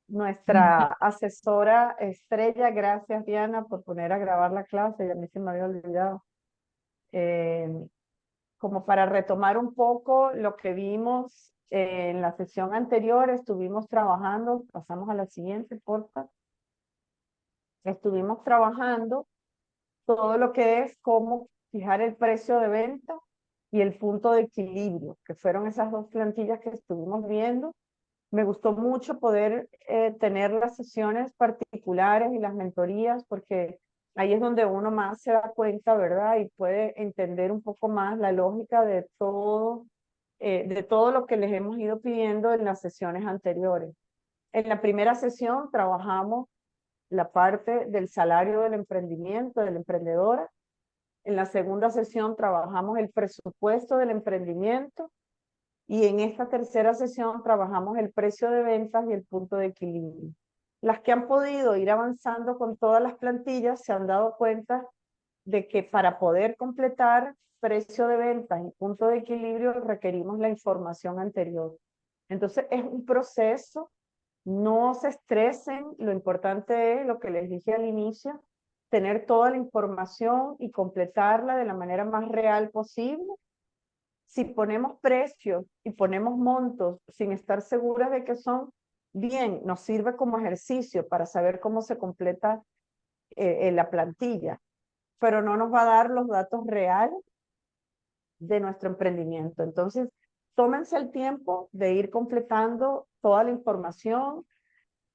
nuestra asesora estrella. Gracias, Diana, por poner a grabar la clase, y a mí se me había olvidado. Eh, Como para retomar un poco lo que vimos en la sesión anterior, estuvimos trabajando, pasamos a la siguiente, porfa. Estuvimos trabajando todo lo que es cómo fijar el precio de venta y el punto de equilibrio, que fueron esas dos plantillas que estuvimos viendo. Me gustó mucho poder tener las sesiones particulares y las mentorías, porque ahí es donde uno más se da cuenta, ¿verdad? Y puede entender un poco más la lógica de todo lo que les hemos ido pidiendo en las sesiones anteriores. En la primera sesión trabajamos la parte del salario del emprendimiento, del emprendedor. En la segunda sesión trabajamos el presupuesto del emprendimiento. Y en esta tercera sesión trabajamos el precio de ventas y el punto de equilibrio. Las que han podido ir avanzando con todas las plantillas se han dado cuenta de que para poder completar precio de ventas y punto de equilibrio requerimos la información anterior. Entonces es un proceso, no se estresen, lo importante es lo que les dije al inicio, tener toda la información y completarla de la manera más real posible. Si ponemos precios y ponemos montos sin estar seguras de que son bien, nos sirve como ejercicio para saber cómo se completa la plantilla, pero no nos va a dar los datos reales de nuestro emprendimiento. Entonces, tómense el tiempo de ir completando toda la información.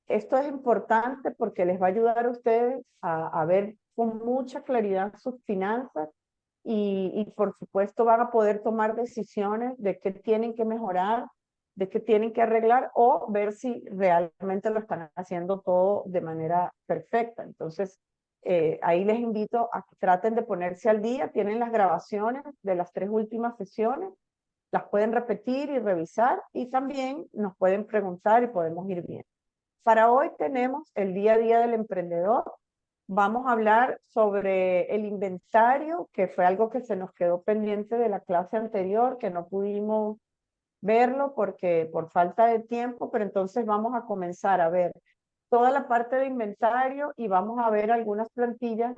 Esto es importante porque les va a ayudar a ustedes a ver con mucha claridad sus finanzas y por supuesto van a poder tomar decisiones de qué tienen que mejorar, de qué tienen que arreglar o ver si realmente lo están haciendo todo de manera perfecta. Entonces, ahí les invito a que traten de ponerse al día. Tienen las grabaciones de las 3 últimas sesiones, las pueden repetir y revisar y también nos pueden preguntar y podemos ir bien. Para hoy tenemos el día a día del emprendedor. Vamos a hablar sobre el inventario, que fue algo que se nos quedó pendiente de la clase anterior, que no pudimos verlo porque por falta de tiempo, pero entonces vamos a comenzar a ver toda la parte de inventario y vamos a ver algunas plantillas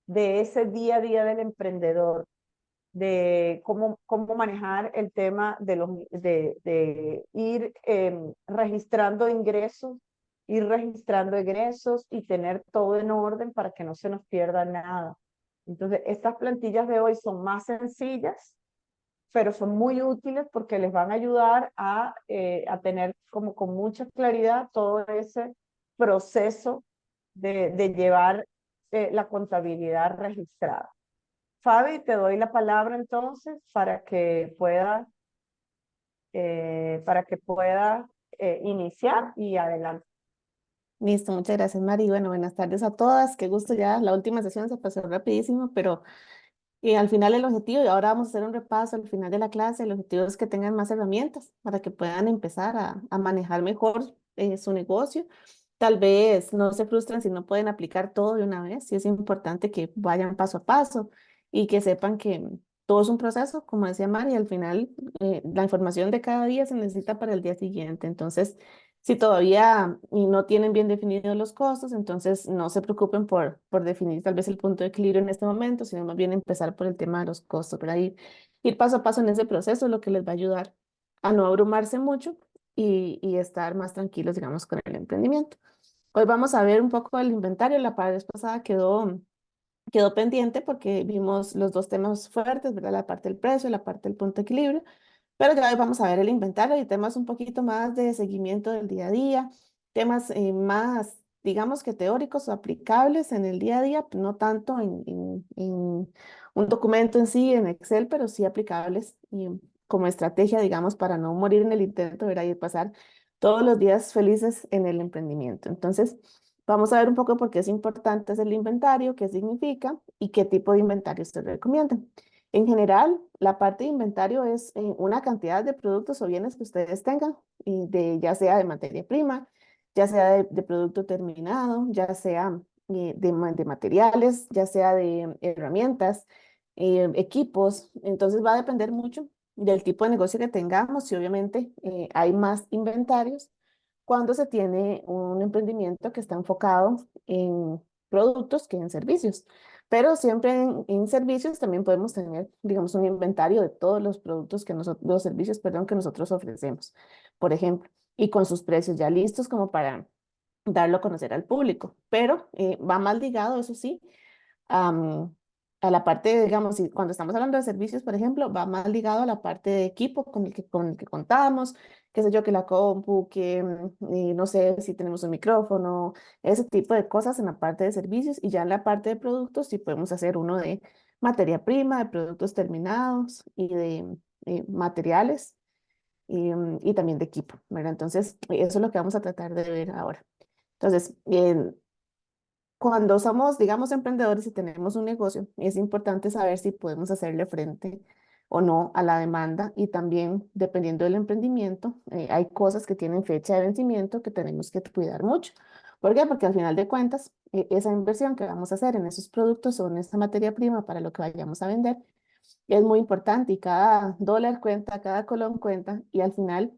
de ese día a día del emprendedor, de cómo manejar el tema de ir registrando ingresos, ir registrando egresos y tener todo en orden para que no se nos pierda nada. Entonces, estas plantillas de hoy son más sencillas, pero son muy útiles porque les van a ayudar a tener como con mucha claridad todo ese proceso de llevar la contabilidad registrada. Fabi, te doy la palabra entonces para que pueda iniciar y adelante. Listo, muchas gracias, Mari. Bueno, buenas tardes a todas. Qué gusto ya. La última sesión se pasó rapidísimo, pero al final el objetivo, y ahora vamos a hacer un repaso al final de la clase, el objetivo es que tengan más herramientas para que puedan empezar a manejar mejor su negocio. Tal vez no se frustren si no pueden aplicar todo de una vez. Sí es importante que vayan paso a paso y que sepan que todo es un proceso, como decía Mari, al final la información de cada día se necesita para el día siguiente. Entonces, si todavía no tienen bien definidos los costos, entonces no se preocupen por definir tal vez el punto de equilibrio en este momento, sino más bien empezar por el tema de los costos, para ir paso a paso en ese proceso, lo que les va a ayudar a no abrumarse mucho y estar más tranquilos, digamos, con el emprendimiento. Hoy vamos a ver un poco el inventario. La vez pasada quedó pendiente porque vimos los dos temas fuertes, ¿verdad? La parte del precio y la parte del punto de equilibrio. Pero ya hoy vamos a ver el inventario y temas un poquito más de seguimiento del día a día, temas más, digamos que teóricos o aplicables en el día a día, no tanto en un documento en sí, en Excel, pero sí aplicables y como estrategia, digamos, para no morir en el intento, ¿verdad? Y pasar todos los días felices en el emprendimiento. Entonces, vamos a ver un poco por qué es importante hacer el inventario, qué significa y qué tipo de inventario se recomienda. En general, la parte de inventario es una cantidad de productos o bienes que ustedes tengan, y ya sea de materia prima, ya sea de producto terminado, ya sea de materiales, ya sea de herramientas, equipos. Entonces va a depender mucho del tipo de negocio que tengamos y obviamente hay más inventarios cuando se tiene un emprendimiento que está enfocado en productos que en servicios. Pero siempre en servicios también podemos tener, digamos, un inventario de todos los productos que nosotros, los servicios, perdón, que nosotros ofrecemos, por ejemplo, y con sus precios ya listos como para darlo a conocer al público. Pero va más ligado, eso sí, am, a la parte, digamos, cuando estamos hablando de servicios, por ejemplo, va más ligado a la parte de equipo con el que contamos, qué sé yo, que la compu, que no sé si tenemos un micrófono, ese tipo de cosas en la parte de servicios, y ya en la parte de productos sí podemos hacer uno de materia prima, de productos terminados y de materiales y también de equipo, ¿verdad? Entonces, eso es lo que vamos a tratar de ver ahora. Entonces, cuando somos, digamos, emprendedores y tenemos un negocio, es importante saber si podemos hacerle frente o no a la demanda, y también, dependiendo del emprendimiento, hay cosas que tienen fecha de vencimiento que tenemos que cuidar mucho. ¿Por qué? Porque al final de cuentas, esa inversión que vamos a hacer en esos productos o en esa materia prima para lo que vayamos a vender es muy importante, y cada dólar cuenta, cada colón cuenta, y al final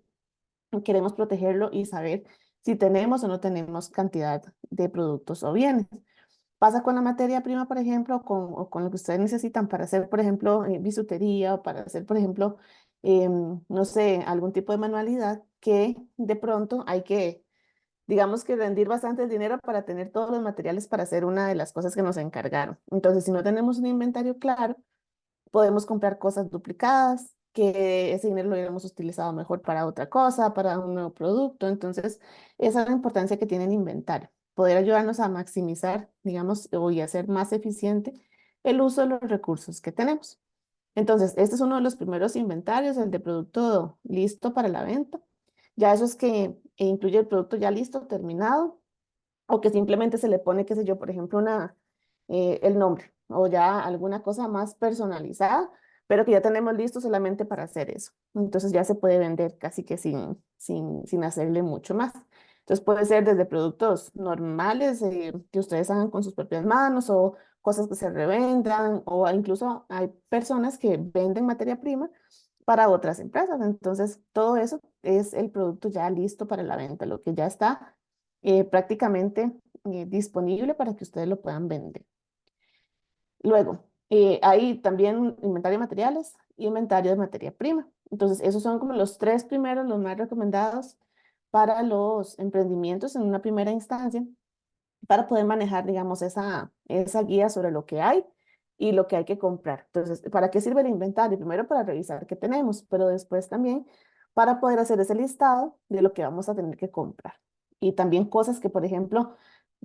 queremos protegerlo y saber si tenemos o no tenemos cantidad de productos o bienes. Pasa con la materia prima, por ejemplo, o con lo que ustedes necesitan para hacer, por ejemplo, bisutería, o para hacer, por ejemplo, no sé, algún tipo de manualidad, que de pronto hay que, digamos, que rendir bastante el dinero para tener todos los materiales para hacer una de las cosas que nos encargaron. Entonces, si no tenemos un inventario claro, podemos comprar cosas duplicadas, que ese dinero lo hubiéramos utilizado mejor para otra cosa, para un nuevo producto. Entonces, esa es la importancia que tiene el inventario, poder ayudarnos a maximizar, digamos, y hacer más eficiente el uso de los recursos que tenemos. Entonces, este es uno de los primeros inventarios, el de producto listo para la venta. Ya eso es que incluye el producto ya listo, terminado, o que simplemente se le pone, qué sé yo, por ejemplo, el nombre o ya alguna cosa más personalizada, pero que ya tenemos listo solamente para hacer eso. Entonces ya se puede vender casi que sin hacerle mucho más. Entonces puede ser desde productos normales que ustedes hagan con sus propias manos, o cosas que se revendan, o incluso hay personas que venden materia prima para otras empresas. Entonces todo eso es el producto ya listo para la venta, lo que ya está prácticamente disponible para que ustedes lo puedan vender. Luego, hay también inventario de materiales y inventario de materia prima. Entonces, esos son como los tres primeros, los más recomendados para los emprendimientos en una primera instancia, para poder manejar, digamos, esa guía sobre lo que hay y lo que hay que comprar. Entonces, ¿para qué sirve el inventario? Primero para revisar qué tenemos, pero después también para poder hacer ese listado de lo que vamos a tener que comprar. Y también cosas que, por ejemplo,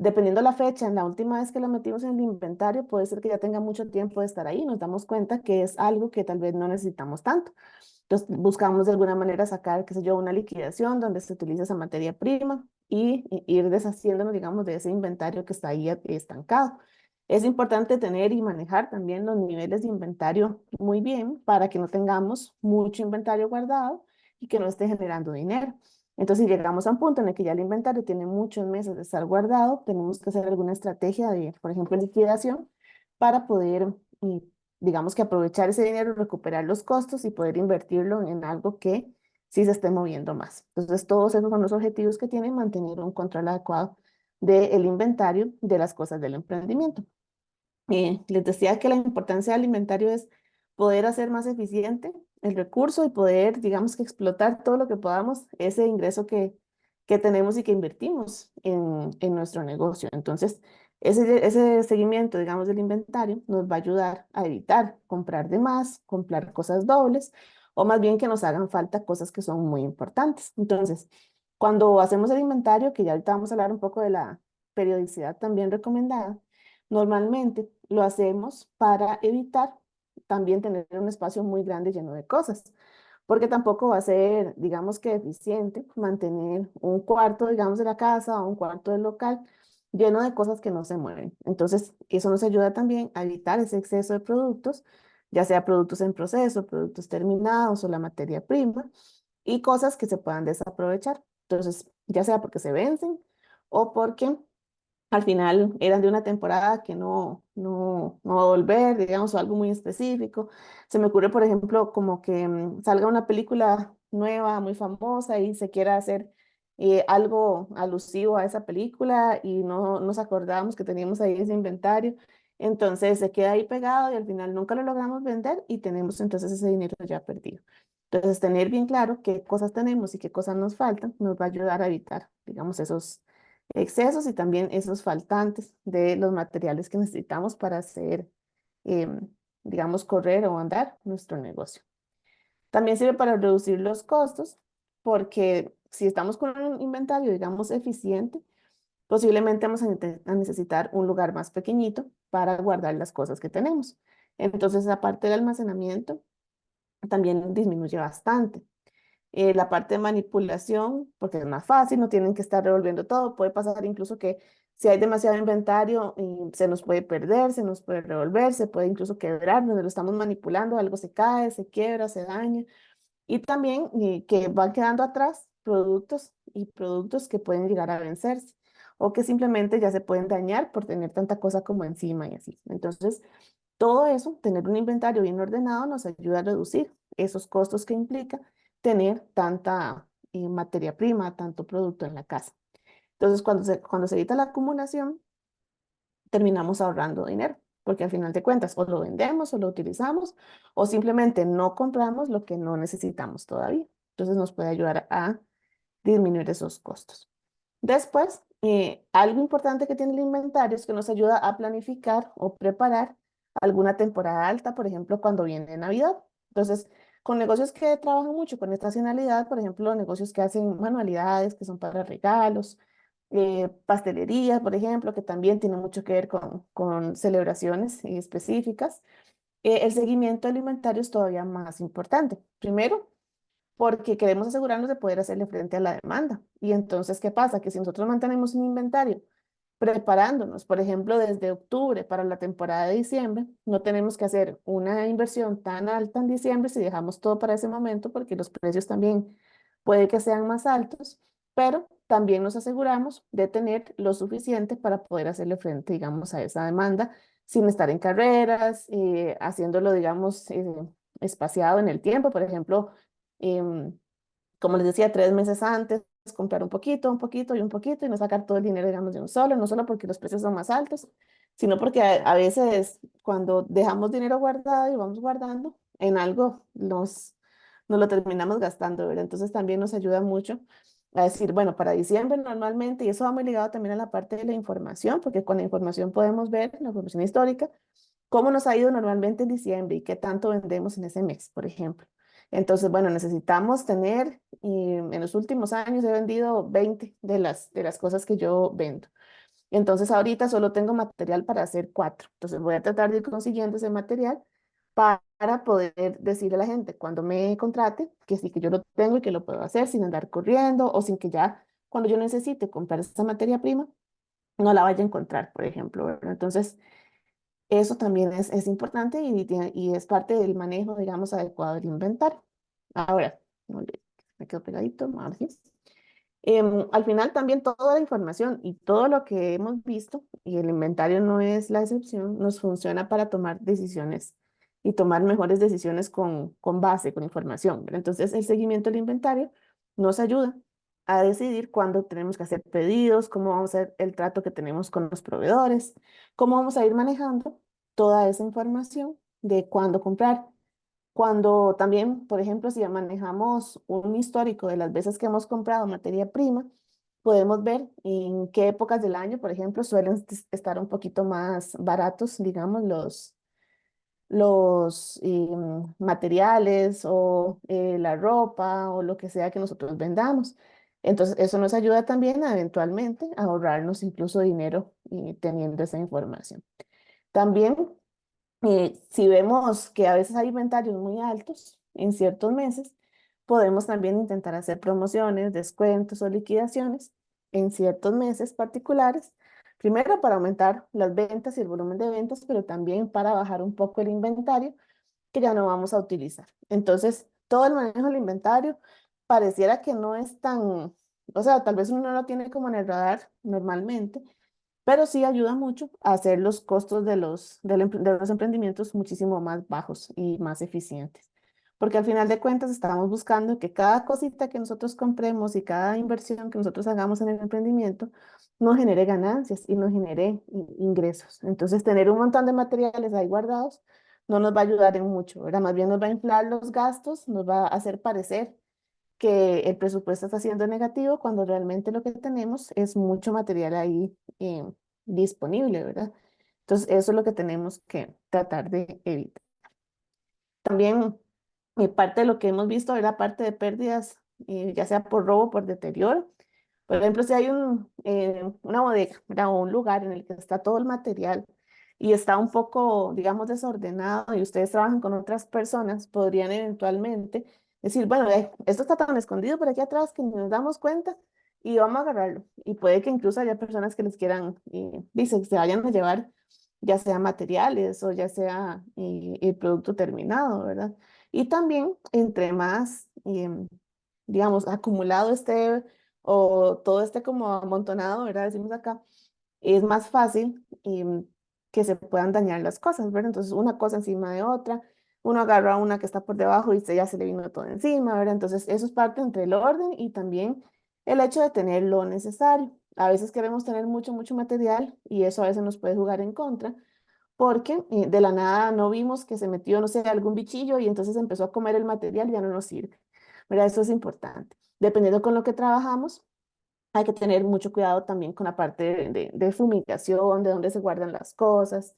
dependiendo la fecha, en la última vez que lo metimos en el inventario, puede ser que ya tenga mucho tiempo de estar ahí, nos damos cuenta que es algo que tal vez no necesitamos tanto. Entonces, buscamos de alguna manera sacar, qué sé yo, una liquidación donde se utiliza esa materia prima y ir deshaciéndonos, digamos, de ese inventario que está ahí estancado. Es importante tener y manejar también los niveles de inventario muy bien para que no tengamos mucho inventario guardado y que no esté generando dinero. Entonces, si llegamos a un punto en el que ya el inventario tiene muchos meses de estar guardado, tenemos que hacer alguna estrategia de, por ejemplo, liquidación para poder digamos que aprovechar ese dinero, recuperar los costos y poder invertirlo en algo que sí se esté moviendo más. Entonces, todos esos son los objetivos que tienen mantener un control adecuado del inventario de las cosas del emprendimiento. Les decía que la importancia del inventario es poder hacer más eficiente el recurso y poder, digamos que explotar todo lo que podamos, ese ingreso que tenemos y que invertimos en nuestro negocio. Entonces, ese seguimiento, digamos, del inventario nos va a ayudar a evitar comprar de más, comprar cosas dobles, o más bien que nos hagan falta cosas que son muy importantes. Entonces, cuando hacemos el inventario, que ya ahorita vamos a hablar un poco de la periodicidad también recomendada, normalmente lo hacemos para evitar también tener un espacio muy grande lleno de cosas, porque tampoco va a ser, digamos que eficiente mantener un cuarto, digamos, de la casa o un cuarto del local lleno de cosas que no se mueven. Entonces, eso nos ayuda también a evitar ese exceso de productos, ya sea productos en proceso, productos terminados o la materia prima, y cosas que se puedan desaprovechar. Entonces, ya sea porque se vencen o porque al final eran de una temporada que no va a volver, digamos, o algo muy específico. Se me ocurre, por ejemplo, como que salga una película nueva, muy famosa y se quiera hacer algo alusivo a esa película y no nos acordábamos que teníamos ahí ese inventario. Entonces se queda ahí pegado y al final nunca lo logramos vender y tenemos entonces ese dinero ya perdido. Entonces, tener bien claro qué cosas tenemos y qué cosas nos faltan nos va a ayudar a evitar, digamos, esos excesos y también esos faltantes de los materiales que necesitamos para hacer, em, digamos, correr o andar nuestro negocio. También sirve para reducir los costos, porque si estamos con un inventario, digamos, eficiente, posiblemente vamos a necesitar un lugar más pequeñito para guardar las cosas que tenemos. Entonces, aparte del almacenamiento, también disminuye bastante. La parte de manipulación, porque es más fácil, no tienen que estar revolviendo todo. Puede pasar incluso que si hay demasiado inventario, se nos puede perder, se nos puede revolver, se puede incluso quebrar, donde lo estamos manipulando, algo se cae, se quiebra, se daña. Y también que van quedando atrás productos y productos que pueden llegar a vencerse o que simplemente ya se pueden dañar por tener tanta cosa como encima y así. Entonces, todo eso, tener un inventario bien ordenado nos ayuda a reducir esos costos que implica tener tanta materia prima, tanto producto en la casa. Entonces, cuando se evita la acumulación, terminamos ahorrando dinero, porque al final de cuentas o lo vendemos o lo utilizamos o simplemente no compramos lo que no necesitamos todavía. Entonces, nos puede ayudar a disminuir esos costos. Después, algo importante que tiene el inventario es que nos ayuda a planificar o preparar alguna temporada alta, por ejemplo, cuando viene Navidad. Entonces, con negocios que trabajan mucho con estacionalidad, por ejemplo, negocios que hacen manualidades, que son para regalos, pastelería, por ejemplo, que también tiene mucho que ver con celebraciones específicas, el seguimiento del inventario es todavía más importante. Primero, porque queremos asegurarnos de poder hacerle frente a la demanda. Y entonces, ¿qué pasa? Que si nosotros mantenemos un inventario preparándonos, por ejemplo, desde octubre para la temporada de diciembre, no tenemos que hacer una inversión tan alta en diciembre si dejamos todo para ese momento, porque los precios también puede que sean más altos, pero también nos aseguramos de tener lo suficiente para poder hacerle frente, digamos, a esa demanda sin estar en carreras, haciéndolo, digamos, espaciado en el tiempo, por ejemplo, em, como les decía, 3 meses antes, comprar un poquito y un poquito y no sacar todo el dinero, digamos, de un solo, no solo porque los precios son más altos, sino porque a veces cuando dejamos dinero guardado y vamos guardando, en algo nos lo terminamos gastando, ¿verdad? Entonces también nos ayuda mucho a decir, bueno, para diciembre normalmente, y eso va muy ligado también a la parte de la información, porque con la información podemos ver, la información histórica, cómo nos ha ido normalmente en diciembre y qué tanto vendemos en ese mes, por ejemplo. Entonces, bueno, necesitamos tener, y en los últimos años he vendido 20 de las cosas que yo vendo. Entonces, ahorita solo tengo material para hacer 4. Entonces, voy a tratar de ir consiguiendo ese material para poder decirle a la gente cuando me contrate que sí que yo lo tengo y que lo puedo hacer sin andar corriendo o sin que ya cuando yo necesite comprar esa materia prima no la vaya a encontrar, por ejemplo, ¿verdad? Entonces, eso también es importante y es parte del manejo, digamos, adecuado del inventario. Ahora, no me quedo pegadito, ahora sí. Al final también toda la información y todo lo que hemos visto, y el inventario no es la excepción, nos funciona para tomar decisiones y tomar mejores decisiones con base, con información, ¿verdad? Entonces, el seguimiento del inventario nos ayuda a decidir cuándo tenemos que hacer pedidos, cómo vamos a hacer el trato que tenemos con los proveedores, cómo vamos a ir manejando toda esa información de cuándo comprar. Cuando también, por ejemplo, si ya manejamos un histórico de las veces que hemos comprado materia prima, podemos ver en qué épocas del año, por ejemplo, suelen estar un poquito más baratos, digamos, los materiales o la ropa o lo que sea que nosotros vendamos. Entonces, eso nos ayuda también a eventualmente a ahorrarnos incluso dinero teniendo esa información. También si vemos que a veces hay inventarios muy altos en ciertos meses, podemos también intentar hacer promociones, descuentos o liquidaciones en ciertos meses particulares. Primero para aumentar las ventas y el volumen de ventas, pero también para bajar un poco el inventario que ya no vamos a utilizar. Entonces, todo el manejo del inventario pareciera que no es tan, o sea, tal vez uno no lo tiene como en el radar normalmente, pero sí ayuda mucho a hacer los costos de los emprendimientos muchísimo más bajos y más eficientes. porque al final de cuentas estamos buscando que cada cosita que nosotros compremos y cada inversión que nosotros hagamos en el emprendimiento nos genere ganancias y nos genere ingresos. Entonces, tener un montón de materiales ahí guardados no nos va a ayudar en mucho, ¿verdad? Más bien nos va a inflar los gastos, nos va a hacer parecer que el presupuesto está siendo negativo cuando realmente lo que tenemos es mucho material ahí disponible, ¿verdad? Entonces, eso es lo que tenemos que tratar de evitar. También parte de lo que hemos visto era parte de pérdidas, ya sea por robo o por deterioro. Por ejemplo, si hay una bodega, ¿verdad? O un lugar en el que está todo el material y está un poco, digamos, desordenado y ustedes trabajan con otras personas, podrían eventualmente decir, bueno, esto está tan escondido por aquí atrás que ni nos damos cuenta y vamos a agarrarlo. Y puede que incluso haya personas que les quieran, dicen, se vayan a llevar ya sea materiales o ya sea el producto terminado, ¿verdad? Y también, entre más, digamos, acumulado esté o todo esté como amontonado, ¿verdad? Decimos acá, es más fácil que se puedan dañar las cosas, ¿verdad? Entonces, una cosa encima de otra, uno agarra una que está por debajo y ya se le vino todo encima, ¿verdad? Entonces, eso es parte entre el orden y también el hecho de tener lo necesario. A veces queremos tener mucho, mucho material y eso a veces nos puede jugar en contra porque de la nada no vimos que se metió, no sé, algún bichillo y entonces empezó a comer el material y ya no nos sirve. ¿Verdad? Eso es importante. Dependiendo con lo que trabajamos, hay que tener mucho cuidado también con la parte de fumigación, de dónde se guardan las cosas,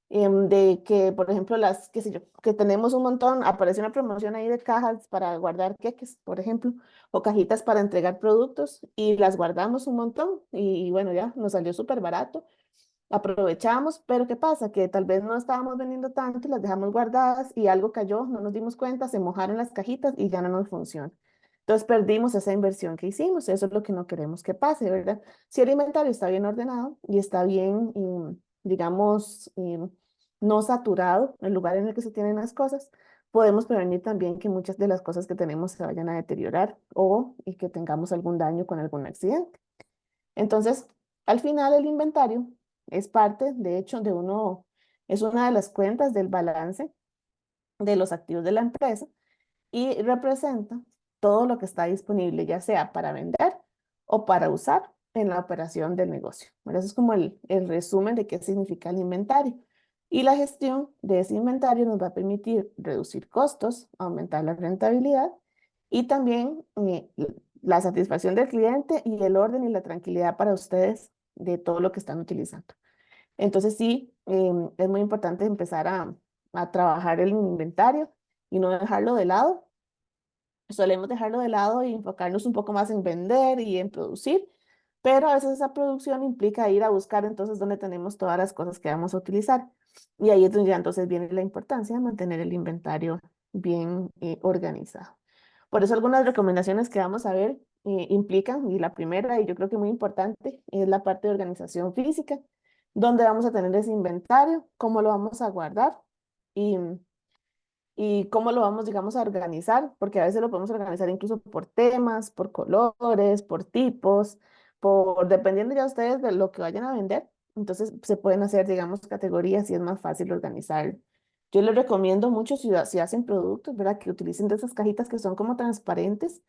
de que, por ejemplo, qué sé yo, que tenemos un montón, aparece una promoción ahí de cajas para guardar queques, por ejemplo, o cajitas para entregar productos y las guardamos un montón y bueno, ya nos salió súper barato, aprovechamos, pero ¿qué pasa? Que tal vez no estábamos vendiendo tanto, las dejamos guardadas y algo cayó, no nos dimos cuenta, se mojaron las cajitas y ya no nos funciona. Entonces perdimos esa inversión que hicimos, eso es lo que no queremos que pase, ¿verdad? Si el inventario está bien ordenado y está bien, digamos, no saturado, el lugar en el que se tienen las cosas, podemos prevenir también que muchas de las cosas que tenemos se vayan a deteriorar o y que tengamos algún daño con algún accidente. Entonces, al final el inventario es parte, de hecho, es una de las cuentas del balance de los activos de la empresa y representa todo lo que está disponible, ya sea para vender o para usar en la operación del negocio. Bueno, eso es como el resumen de qué significa el inventario. Y la gestión de ese inventario nos va a permitir reducir costos, aumentar la rentabilidad y también la satisfacción del cliente y el orden y la tranquilidad para ustedes de todo lo que están utilizando. Entonces sí, es muy importante empezar a trabajar el inventario y no dejarlo de lado. Solemos dejarlo de lado y enfocarnos un poco más en vender y en producir, pero a veces esa producción implica ir a buscar entonces dónde tenemos todas las cosas que vamos a utilizar. Y ahí es donde ya entonces viene la importancia de mantener el inventario bien organizado. Por eso algunas recomendaciones que vamos a ver implican, y la primera, y yo creo que muy importante, es la parte de organización física, dónde vamos a tener ese inventario, cómo lo vamos a guardar y cómo lo vamos, digamos, a organizar, porque a veces lo podemos organizar incluso por temas, por colores, por tipos, dependiendo ya ustedes de lo que vayan a vender. Entonces se pueden hacer, digamos, categorías y es más fácil organizarlo. Yo les recomiendo mucho si hacen productos, ¿verdad? Que utilicen de esas cajitas que son como transparentes,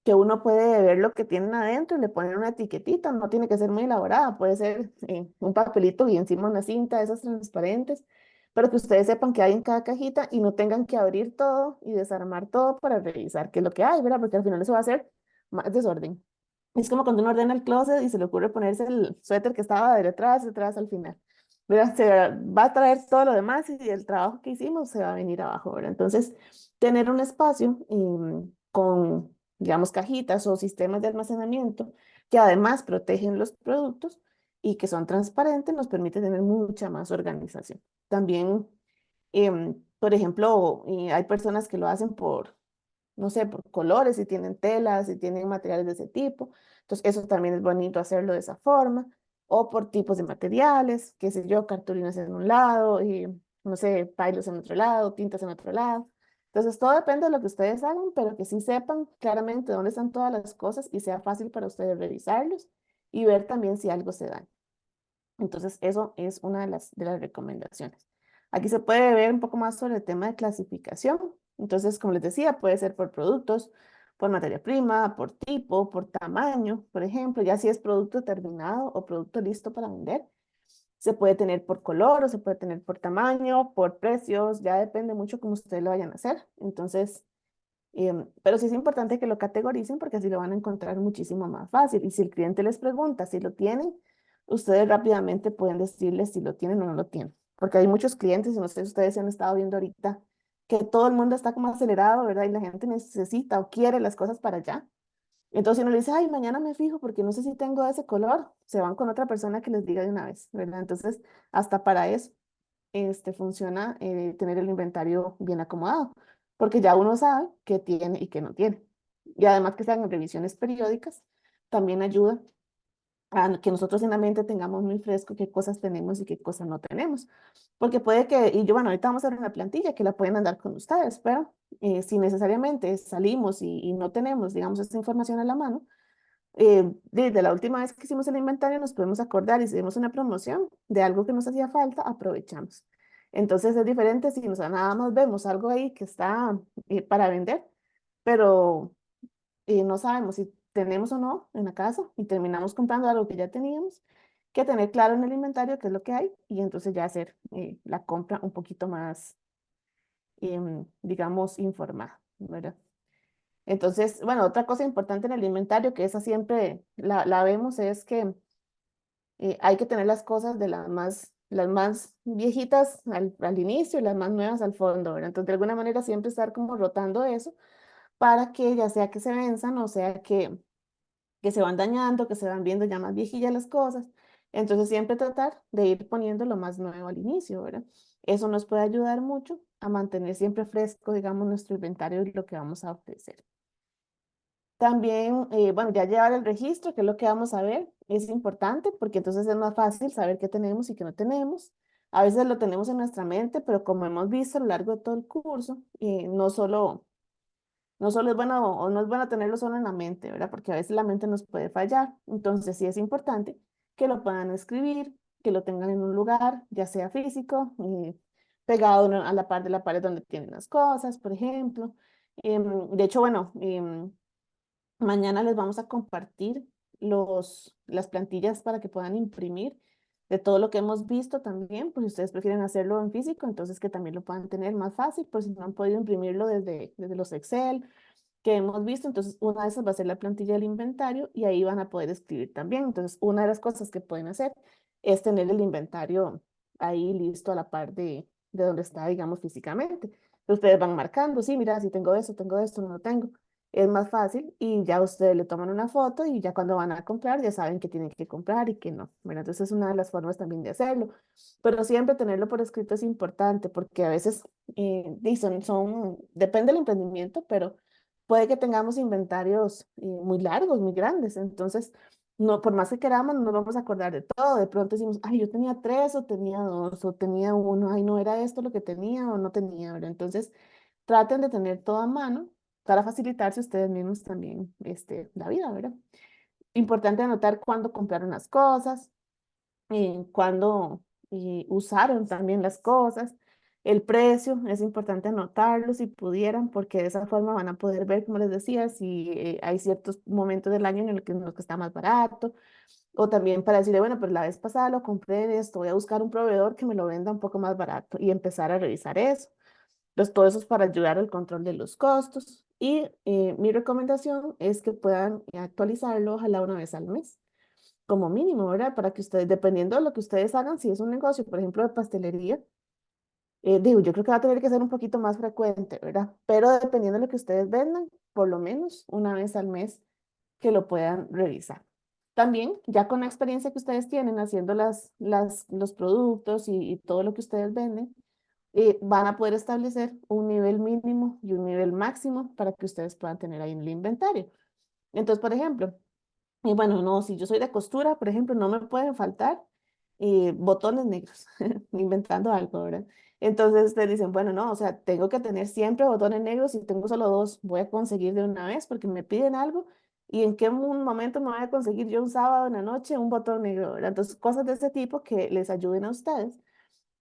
que uno puede ver lo que tienen adentro y le ponen una etiquetita, no tiene que ser muy elaborada, puede ser un papelito y encima una cinta de esas transparentes, pero que ustedes sepan que hay en cada cajita y no tengan que abrir todo y desarmar todo para revisar qué es lo que hay, ¿verdad? Porque al final eso va a ser más desorden. Es como cuando uno ordena el closet y se le ocurre ponerse el suéter que estaba de detrás al final. ¿Verdad? Se va a traer todo lo demás y el trabajo que hicimos se va a venir abajo, ¿verdad? Entonces, tener un espacio con, digamos, cajitas o sistemas de almacenamiento que además protegen los productos y que son transparentes nos permite tener mucha más organización. También, por ejemplo, hay personas que lo hacen no sé, por colores, si tienen telas, si tienen materiales de ese tipo. Entonces, eso también es bonito hacerlo de esa forma. O por tipos de materiales, qué sé yo, cartulinas en un lado y, no sé, pailos en otro lado, tintas en otro lado. Entonces, todo depende de lo que ustedes hagan, pero que sí sepan claramente dónde están todas las cosas y sea fácil para ustedes revisarlos y ver también si algo se daña. Entonces, eso es una de las recomendaciones. Aquí se puede ver un poco más sobre el tema de clasificación. Entonces, como les decía, puede ser por productos, por materia prima, por tipo, por tamaño, por ejemplo, ya si es producto terminado o producto listo para vender. Se puede tener por color o se puede tener por tamaño, por precios, ya depende mucho cómo ustedes lo vayan a hacer. Entonces, pero sí es importante que lo categoricen porque así lo van a encontrar muchísimo más fácil. Y si el cliente les pregunta si lo tienen, ustedes rápidamente pueden decirles si lo tienen o no lo tienen. Porque hay muchos clientes, y no sé si ustedes se han estado viendo ahorita, que todo el mundo está como acelerado, ¿verdad? Y la gente necesita o quiere las cosas para allá. Entonces, si uno le dice, ay, mañana me fijo porque no sé si tengo ese color, se van con otra persona que les diga de una vez, ¿verdad? Entonces, hasta para eso funciona tener el inventario bien acomodado, porque ya uno sabe qué tiene y qué no tiene. Y además que sean revisiones periódicas, también ayuda a que nosotros en la mente tengamos muy fresco qué cosas tenemos y qué cosas no tenemos. Porque puede que, y yo, bueno, ahorita vamos a ver una plantilla que la pueden andar con ustedes, pero si necesariamente salimos y no tenemos, digamos, esta información a la mano, desde la última vez que hicimos el inventario nos podemos acordar y si vemos una promoción de algo que nos hacía falta, aprovechamos. Entonces es diferente si nada más vemos algo ahí que está para vender, pero no sabemos si tenemos o no en la casa y terminamos comprando algo que ya teníamos, que tener claro en el inventario qué es lo que hay y entonces ya hacer la compra un poquito más, digamos, informada, ¿verdad? Entonces, bueno, otra cosa importante en el inventario, que esa siempre la vemos, es que hay que tener las cosas de las más viejitas al inicio y las más nuevas al fondo, ¿verdad? Entonces, de alguna manera siempre estar como rotando eso para que ya sea que se venzan o sea que se van dañando, que se van viendo ya más viejillas las cosas. Entonces, siempre tratar de ir poniendo lo más nuevo al inicio, ¿verdad? Eso nos puede ayudar mucho a mantener siempre fresco, digamos, nuestro inventario y lo que vamos a ofrecer. También, bueno, ya llevar el registro, que es lo que vamos a ver, es importante porque entonces es más fácil saber qué tenemos y qué no tenemos. A veces lo tenemos en nuestra mente, pero como hemos visto a lo largo de todo el curso, no solo es bueno o no es bueno tenerlo solo en la mente, ¿verdad? Porque a veces la mente nos puede fallar. Entonces sí es importante que lo puedan escribir, que lo tengan en un lugar, ya sea físico, pegado a la par de la pared donde tienen las cosas, por ejemplo. De hecho, bueno, mañana les vamos a compartir las plantillas para que puedan imprimir de todo lo que hemos visto también, pues si ustedes prefieren hacerlo en físico, entonces que también lo puedan tener más fácil, por si no han podido imprimirlo desde los Excel que hemos visto, entonces una de esas va a ser la plantilla del inventario y ahí van a poder escribir también. Entonces, una de las cosas que pueden hacer es tener el inventario ahí listo a la par de donde está, digamos, físicamente. Ustedes van marcando, sí, mira, si tengo esto, no lo tengo. Es más fácil y ya ustedes le toman una foto y ya cuando van a comprar ya saben qué tienen que comprar y qué no. Bueno, entonces es una de las formas también de hacerlo. Pero siempre tenerlo por escrito es importante porque a veces depende del emprendimiento, pero puede que tengamos inventarios muy largos, muy grandes. Entonces, no, por más que queramos, no nos vamos a acordar de todo. De pronto decimos, ay, yo tenía tres o tenía dos o tenía uno, ay, no era esto lo que tenía o no tenía, ¿verdad? Entonces, traten de tener todo a mano para facilitarse ustedes mismos también la vida, ¿verdad? Importante anotar cuándo compraron las cosas, cuándo usaron también las cosas, el precio, es importante anotarlo si pudieran, porque de esa forma van a poder ver, como les decía, si hay ciertos momentos del año en los que está más barato, o también para decirle, bueno, pero la vez pasada lo compré en esto, voy a buscar un proveedor que me lo venda un poco más barato y empezar a revisar eso. Entonces, todo eso es para ayudar al control de los costos. Y mi recomendación es que puedan actualizarlo, ojalá una vez al mes como mínimo, ¿verdad? Para que ustedes, dependiendo de lo que ustedes hagan, si es un negocio, por ejemplo, de pastelería, digo, yo creo que va a tener que ser un poquito más frecuente, ¿verdad? Pero dependiendo de lo que ustedes vendan, por lo menos una vez al mes que lo puedan revisar. También, ya con la experiencia que ustedes tienen haciendo los productos y todo lo que ustedes venden, van a poder establecer un nivel mínimo y un nivel máximo para que ustedes puedan tener ahí en el inventario. Entonces, por ejemplo, y bueno, no, si yo soy de costura, por ejemplo, no me pueden faltar botones negros, inventando algo, ¿verdad? Entonces ustedes dicen, bueno, no, o sea, tengo que tener siempre botones negros, si tengo solo dos, voy a conseguir de una vez porque me piden algo y en qué momento me voy a conseguir yo un sábado en la noche un botón negro, ¿verdad? Entonces, cosas de ese tipo que les ayuden a ustedes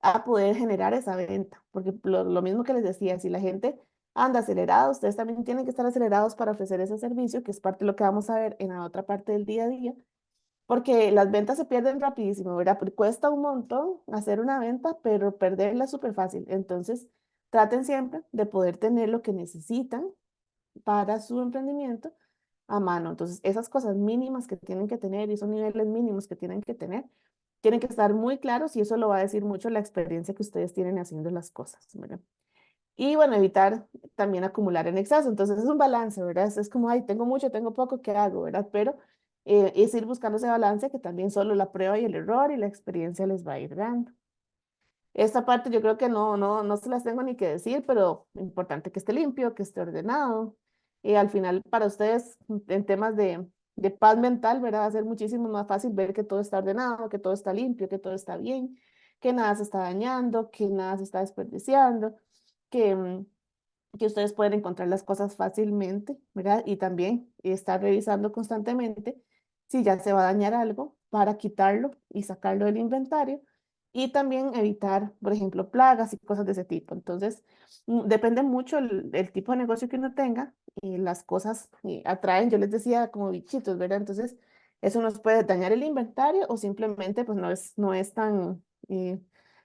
a poder generar esa venta, porque lo mismo que les decía, si la gente anda acelerado, ustedes también tienen que estar acelerados para ofrecer ese servicio, que es parte de lo que vamos a ver en la otra parte del día a día, porque las ventas se pierden rapidísimo, ¿verdad? Porque cuesta un montón hacer una venta, pero perderla es súper fácil. Entonces, traten siempre de poder tener lo que necesitan para su emprendimiento a mano. Entonces, esas cosas mínimas que tienen que tener y esos niveles mínimos que tienen que estar muy claros y eso lo va a decir mucho la experiencia que ustedes tienen haciendo las cosas, ¿verdad? Y bueno, evitar también acumular en exceso. Entonces es un balance, ¿verdad? Es como, ay, tengo mucho, tengo poco, ¿qué hago, verdad? Pero es ir buscando ese balance que también solo la prueba y el error y la experiencia les va a ir dando. Esta parte yo creo que no se las tengo ni que decir, pero importante que esté limpio, que esté ordenado. Y al final para ustedes en temas de paz mental, ¿verdad? Va a ser muchísimo más fácil ver que todo está ordenado, que todo está limpio, que todo está bien, que nada se está dañando, que nada se está desperdiciando, que, que ustedes pueden encontrar las cosas fácilmente, ¿verdad? Y también estar revisando constantemente si ya se va a dañar algo para quitarlo y sacarlo del inventario y también evitar, por ejemplo, plagas y cosas de ese tipo. Entonces, depende mucho el tipo de negocio que uno tenga y las cosas atraen, yo les decía, como bichitos, ¿verdad? Entonces, eso nos puede dañar el inventario o simplemente pues no es tan,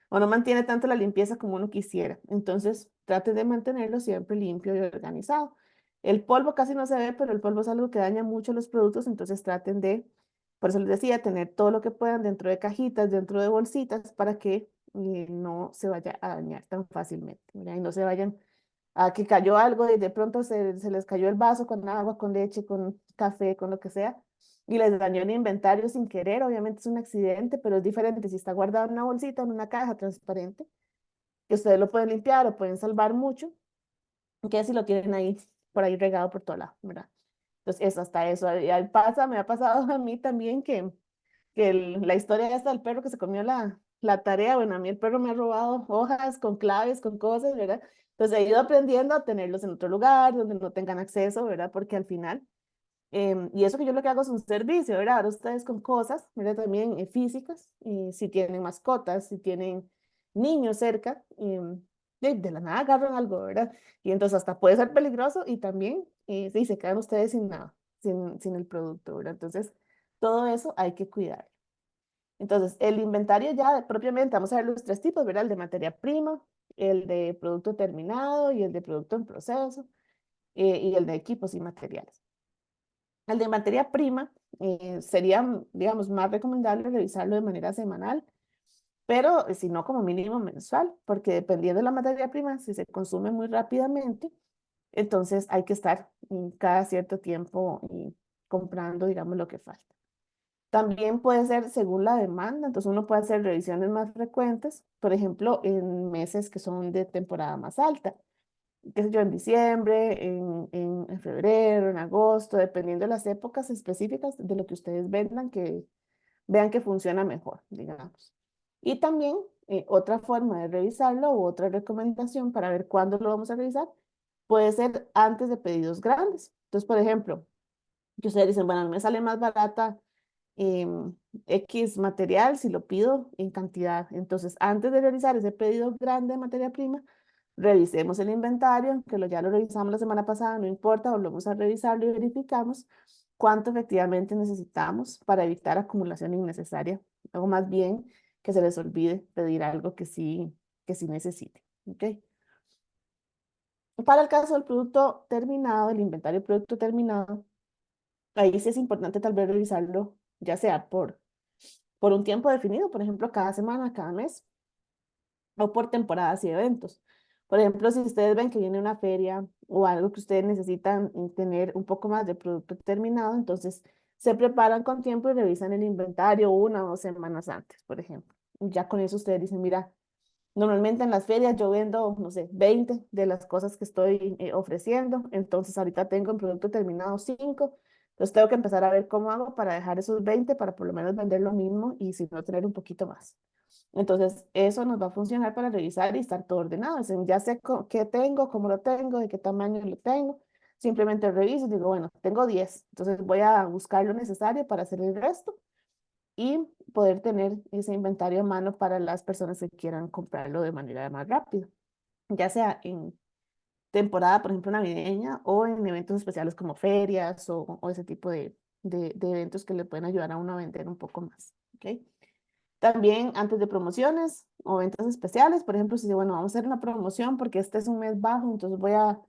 o no mantiene tanto la limpieza como uno quisiera. Entonces, trate de mantenerlo siempre limpio y organizado. El polvo casi no se ve, pero el polvo es algo que daña mucho los productos, entonces traten de, por eso les decía, tener todo lo que puedan dentro de cajitas, dentro de bolsitas, para que no se vaya a dañar tan fácilmente, ¿verdad? Y no se vayan a que cayó algo y de pronto se les cayó el vaso con agua, con leche, con café, con lo que sea, y les dañó el inventario sin querer. Obviamente es un accidente, pero es diferente si está guardado en una bolsita, en una caja transparente, que ustedes lo pueden limpiar o pueden salvar mucho, que si lo tienen ahí, por ahí regado por todo lado, ¿verdad? Entonces, eso, hasta eso. Y ahí pasa, me ha pasado a mí también que la historia esta del perro que se comió la tarea, bueno, a mí el perro me ha robado hojas con claves, con cosas, ¿verdad? Entonces he ido aprendiendo a tenerlos en otro lugar donde no tengan acceso, ¿verdad? Porque al final, y eso que yo lo que hago es un servicio, ¿verdad? Ahora ustedes con cosas, ¿verdad? También físicas, y si tienen mascotas, si tienen niños cerca, de la nada agarran algo, ¿verdad? Y entonces hasta puede ser peligroso y también sí, se quedan ustedes sin nada, sin el producto, ¿verdad? Entonces, todo eso hay que cuidar. Entonces, el inventario ya propiamente, vamos a ver los tres tipos, ¿verdad? El de materia prima, el de producto terminado y el de producto en proceso, y el de equipos y materiales. El de materia prima sería, digamos, más recomendable revisarlo de manera semanal, pero si no, como mínimo mensual, porque dependiendo de la materia prima, si se consume muy rápidamente, entonces hay que estar cada cierto tiempo comprando, digamos, lo que falta. También puede ser según la demanda, entonces uno puede hacer revisiones más frecuentes, por ejemplo, en meses que son de temporada más alta, qué sé yo, en diciembre, en febrero, en agosto, dependiendo de las épocas específicas de lo que ustedes vendan, que vean que funciona mejor, digamos. Y también otra forma de revisarlo u otra recomendación para ver cuándo lo vamos a revisar puede ser antes de pedidos grandes. Entonces, por ejemplo, que ustedes dicen, bueno, a mí me sale más barata X material si lo pido en cantidad. Entonces, antes de realizar ese pedido grande de materia prima, revisemos el inventario, que ya lo revisamos la semana pasada, no importa, volvemos a revisarlo y verificamos cuánto efectivamente necesitamos para evitar acumulación innecesaria, o más bien que se les olvide pedir algo que sí necesite. ¿Ok? Para el caso del producto terminado, el inventario de producto terminado, ahí sí es importante tal vez revisarlo, ya sea por un tiempo definido, por ejemplo, cada semana, cada mes, o por temporadas y eventos. Por ejemplo, si ustedes ven que viene una feria o algo que ustedes necesitan tener un poco más de producto terminado, entonces se preparan con tiempo y revisan el inventario 1 o 2 semanas antes, por ejemplo. Ya con eso ustedes dicen, mira, normalmente en las ferias yo vendo, no sé, 20 de las cosas que estoy ofreciendo, entonces ahorita tengo en producto terminado 5, entonces tengo que empezar a ver cómo hago para dejar esos 20 para por lo menos vender lo mismo y si no tener un poquito más. Entonces, eso nos va a funcionar para revisar y estar todo ordenado. Es decir, ya sé qué tengo, cómo lo tengo, de qué tamaño lo tengo. Simplemente reviso y digo, bueno, tengo 10, entonces voy a buscar lo necesario para hacer el resto y poder tener ese inventario a mano para las personas que quieran comprarlo de manera más rápida, ya sea en temporada, por ejemplo, navideña o en eventos especiales como ferias o ese tipo de eventos que le pueden ayudar a uno a vender un poco más. ¿Ok? También antes de promociones o ventas especiales, por ejemplo, si dice, bueno, vamos a hacer una promoción porque este es un mes bajo, entonces voy a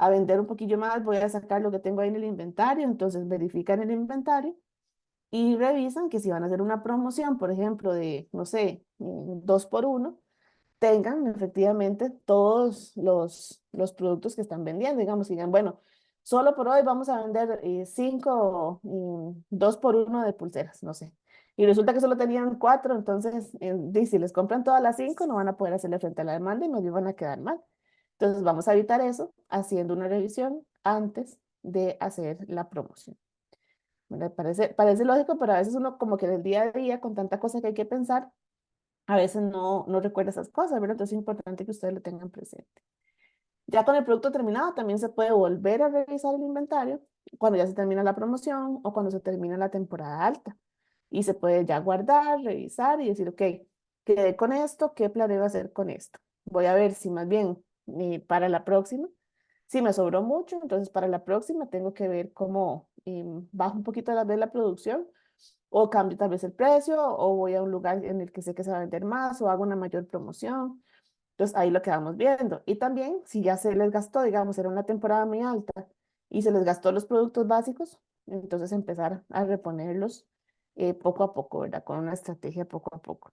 vender un poquillo más, voy a sacar lo que tengo ahí en el inventario, entonces verifican el inventario y revisan que si van a hacer una promoción, por ejemplo, de, no sé, 2 por 1, tengan efectivamente todos los productos que están vendiendo, digamos, y digan, bueno, solo por hoy vamos a vender 5, 2 por 1 de pulseras, no sé. Y resulta que solo tenían 4, entonces, si les compran todas las 5, no van a poder hacerle frente a la demanda y nos van a quedar mal. Entonces, vamos a evitar eso haciendo una revisión antes de hacer la promoción. Me parece lógico, pero a veces uno como que en el día a día, con tanta cosa que hay que pensar, a veces no recuerda esas cosas, ¿verdad? Entonces es importante que ustedes lo tengan presente. Ya con el producto terminado también se puede volver a revisar el inventario cuando ya se termina la promoción o cuando se termina la temporada alta. Y se puede ya guardar, revisar y decir, ok, quedé con esto, ¿qué planeo hacer con esto? Voy a ver si más bien para la próxima, si me sobró mucho, entonces para la próxima tengo que ver cómo bajo un poquito la vez la producción o cambio tal vez el precio, o voy a un lugar en el que sé que se va a vender más, o hago una mayor promoción. Entonces ahí lo que vamos viendo. Y también, si ya se les gastó, digamos, era una temporada muy alta y se les gastó los productos básicos, entonces empezar a reponerlos poco a poco, ¿verdad? Con una estrategia poco a poco.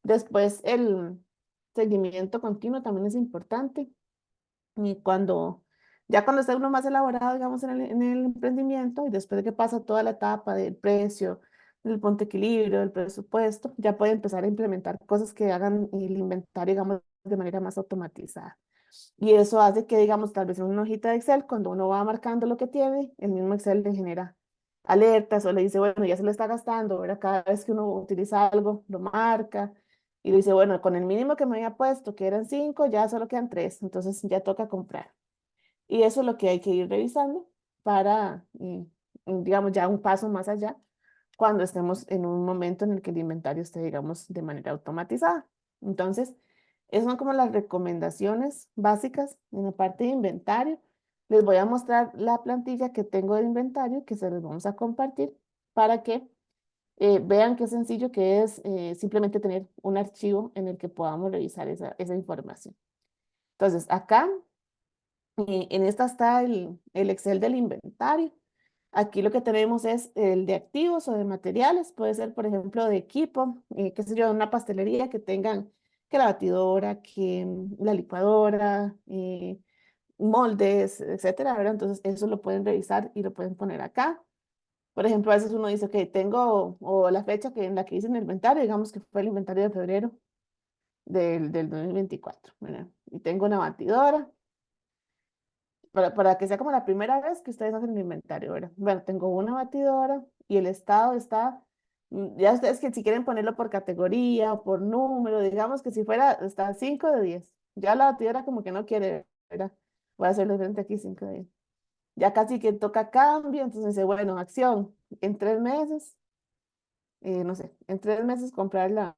Después, el seguimiento continuo también es importante. Y ya cuando está uno más elaborado, digamos, en el emprendimiento, y después de que pasa toda la etapa del precio, del punto de equilibrio, del presupuesto, ya puede empezar a implementar cosas que hagan el inventario, digamos, de manera más automatizada. Y eso hace que, digamos, tal vez en una hojita de Excel, cuando uno va marcando lo que tiene, el mismo Excel le genera alertas o le dice, bueno, ya se lo está gastando, ¿verdad? Cada vez que uno utiliza algo, lo marca y le dice, bueno, con el mínimo que me había puesto, que eran 5, ya solo quedan 3, entonces ya toca comprar. Y eso es lo que hay que ir revisando para, digamos, ya un paso más allá, cuando estemos en un momento en el que el inventario esté, digamos, de manera automatizada. Entonces, esas son como las recomendaciones básicas en la parte de inventario. Les voy a mostrar la plantilla que tengo de inventario, que se les vamos a compartir para que vean qué sencillo que es simplemente tener un archivo en el que podamos revisar esa información. Entonces, acá en esta está el Excel del inventario. Aquí lo que tenemos es el de activos o de materiales. Puede ser, por ejemplo, de equipo, qué sé yo, una pastelería que tengan que la batidora, que la licuadora, moldes, etcétera, ¿verdad? Entonces, eso lo pueden revisar y lo pueden poner acá. Por ejemplo, a veces uno dice, que tengo, o la fecha que en la que hice el inventario, digamos que fue el inventario de febrero del 2024, ¿verdad? Y tengo una batidora para que sea como la primera vez que ustedes hacen el inventario, ¿verdad? Bueno, tengo una batidora y el estado está, ya ustedes que si quieren ponerlo por categoría o por número, digamos que si fuera, está 5 de 10. Ya la batidora como que no quiere, ¿verdad? Voy a hacerle frente aquí 5 de 10. Ya casi que toca cambio, entonces dice, bueno, acción, en 3 meses, no sé, en 3 meses comprarla,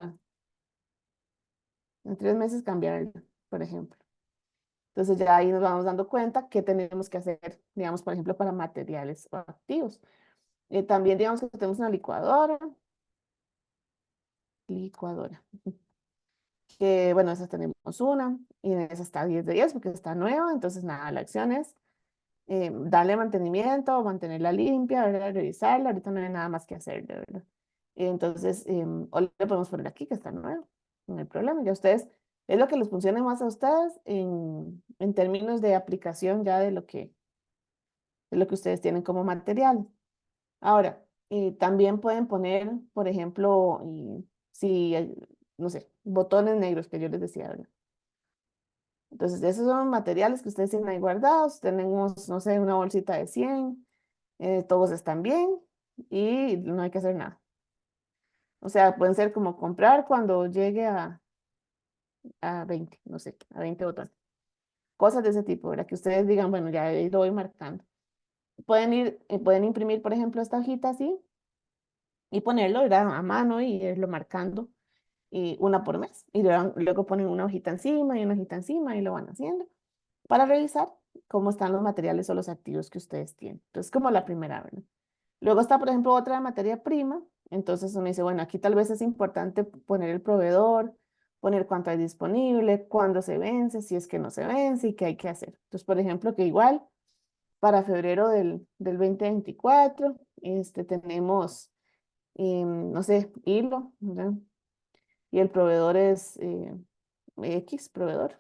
en 3 meses cambiarla, por ejemplo. Entonces ya ahí nos vamos dando cuenta que tenemos que hacer, digamos, por ejemplo, para materiales o activos. También digamos que tenemos una licuadora, que bueno, esa tenemos una y en esa está 10 de 10 porque está nueva, entonces nada, la acción es darle mantenimiento, mantenerla limpia, ¿verdad? Revisarla, ahorita no hay nada más que hacer, ¿verdad? Entonces, o le podemos poner aquí que está nueva, no hay problema, ya ustedes, es lo que les funcione más a ustedes en términos de aplicación ya de lo que ustedes tienen como material. Ahora, también pueden poner, por ejemplo, si, no sé, botones negros que yo les decía, ¿verdad? Entonces, esos son materiales que ustedes tienen ahí guardados. Tenemos, no sé, una bolsita de 100, todos están bien y no hay que hacer nada. O sea, pueden ser como comprar cuando llegue a 20, no sé, a 20 botones. Cosas de ese tipo, ¿verdad? Que ustedes digan, bueno, ya ahí lo voy marcando. Pueden imprimir, por ejemplo, esta hojita así y ponerlo, ¿verdad? A mano y irlo marcando una por mes. Y luego ponen una hojita encima y una hojita encima y lo van haciendo. para revisar cómo están los materiales o los activos que ustedes tienen. Entonces, como la primera, ¿verdad? Luego está, por ejemplo, otra de materia prima. Entonces uno dice, bueno, aquí tal vez es importante poner el proveedor, poner cuánto hay disponible, cuándo se vence, si es que no se vence y qué hay que hacer. Entonces, por ejemplo, que igual para febrero del 2024, tenemos, no sé, hilo, ¿verdad? Y el proveedor es X proveedor.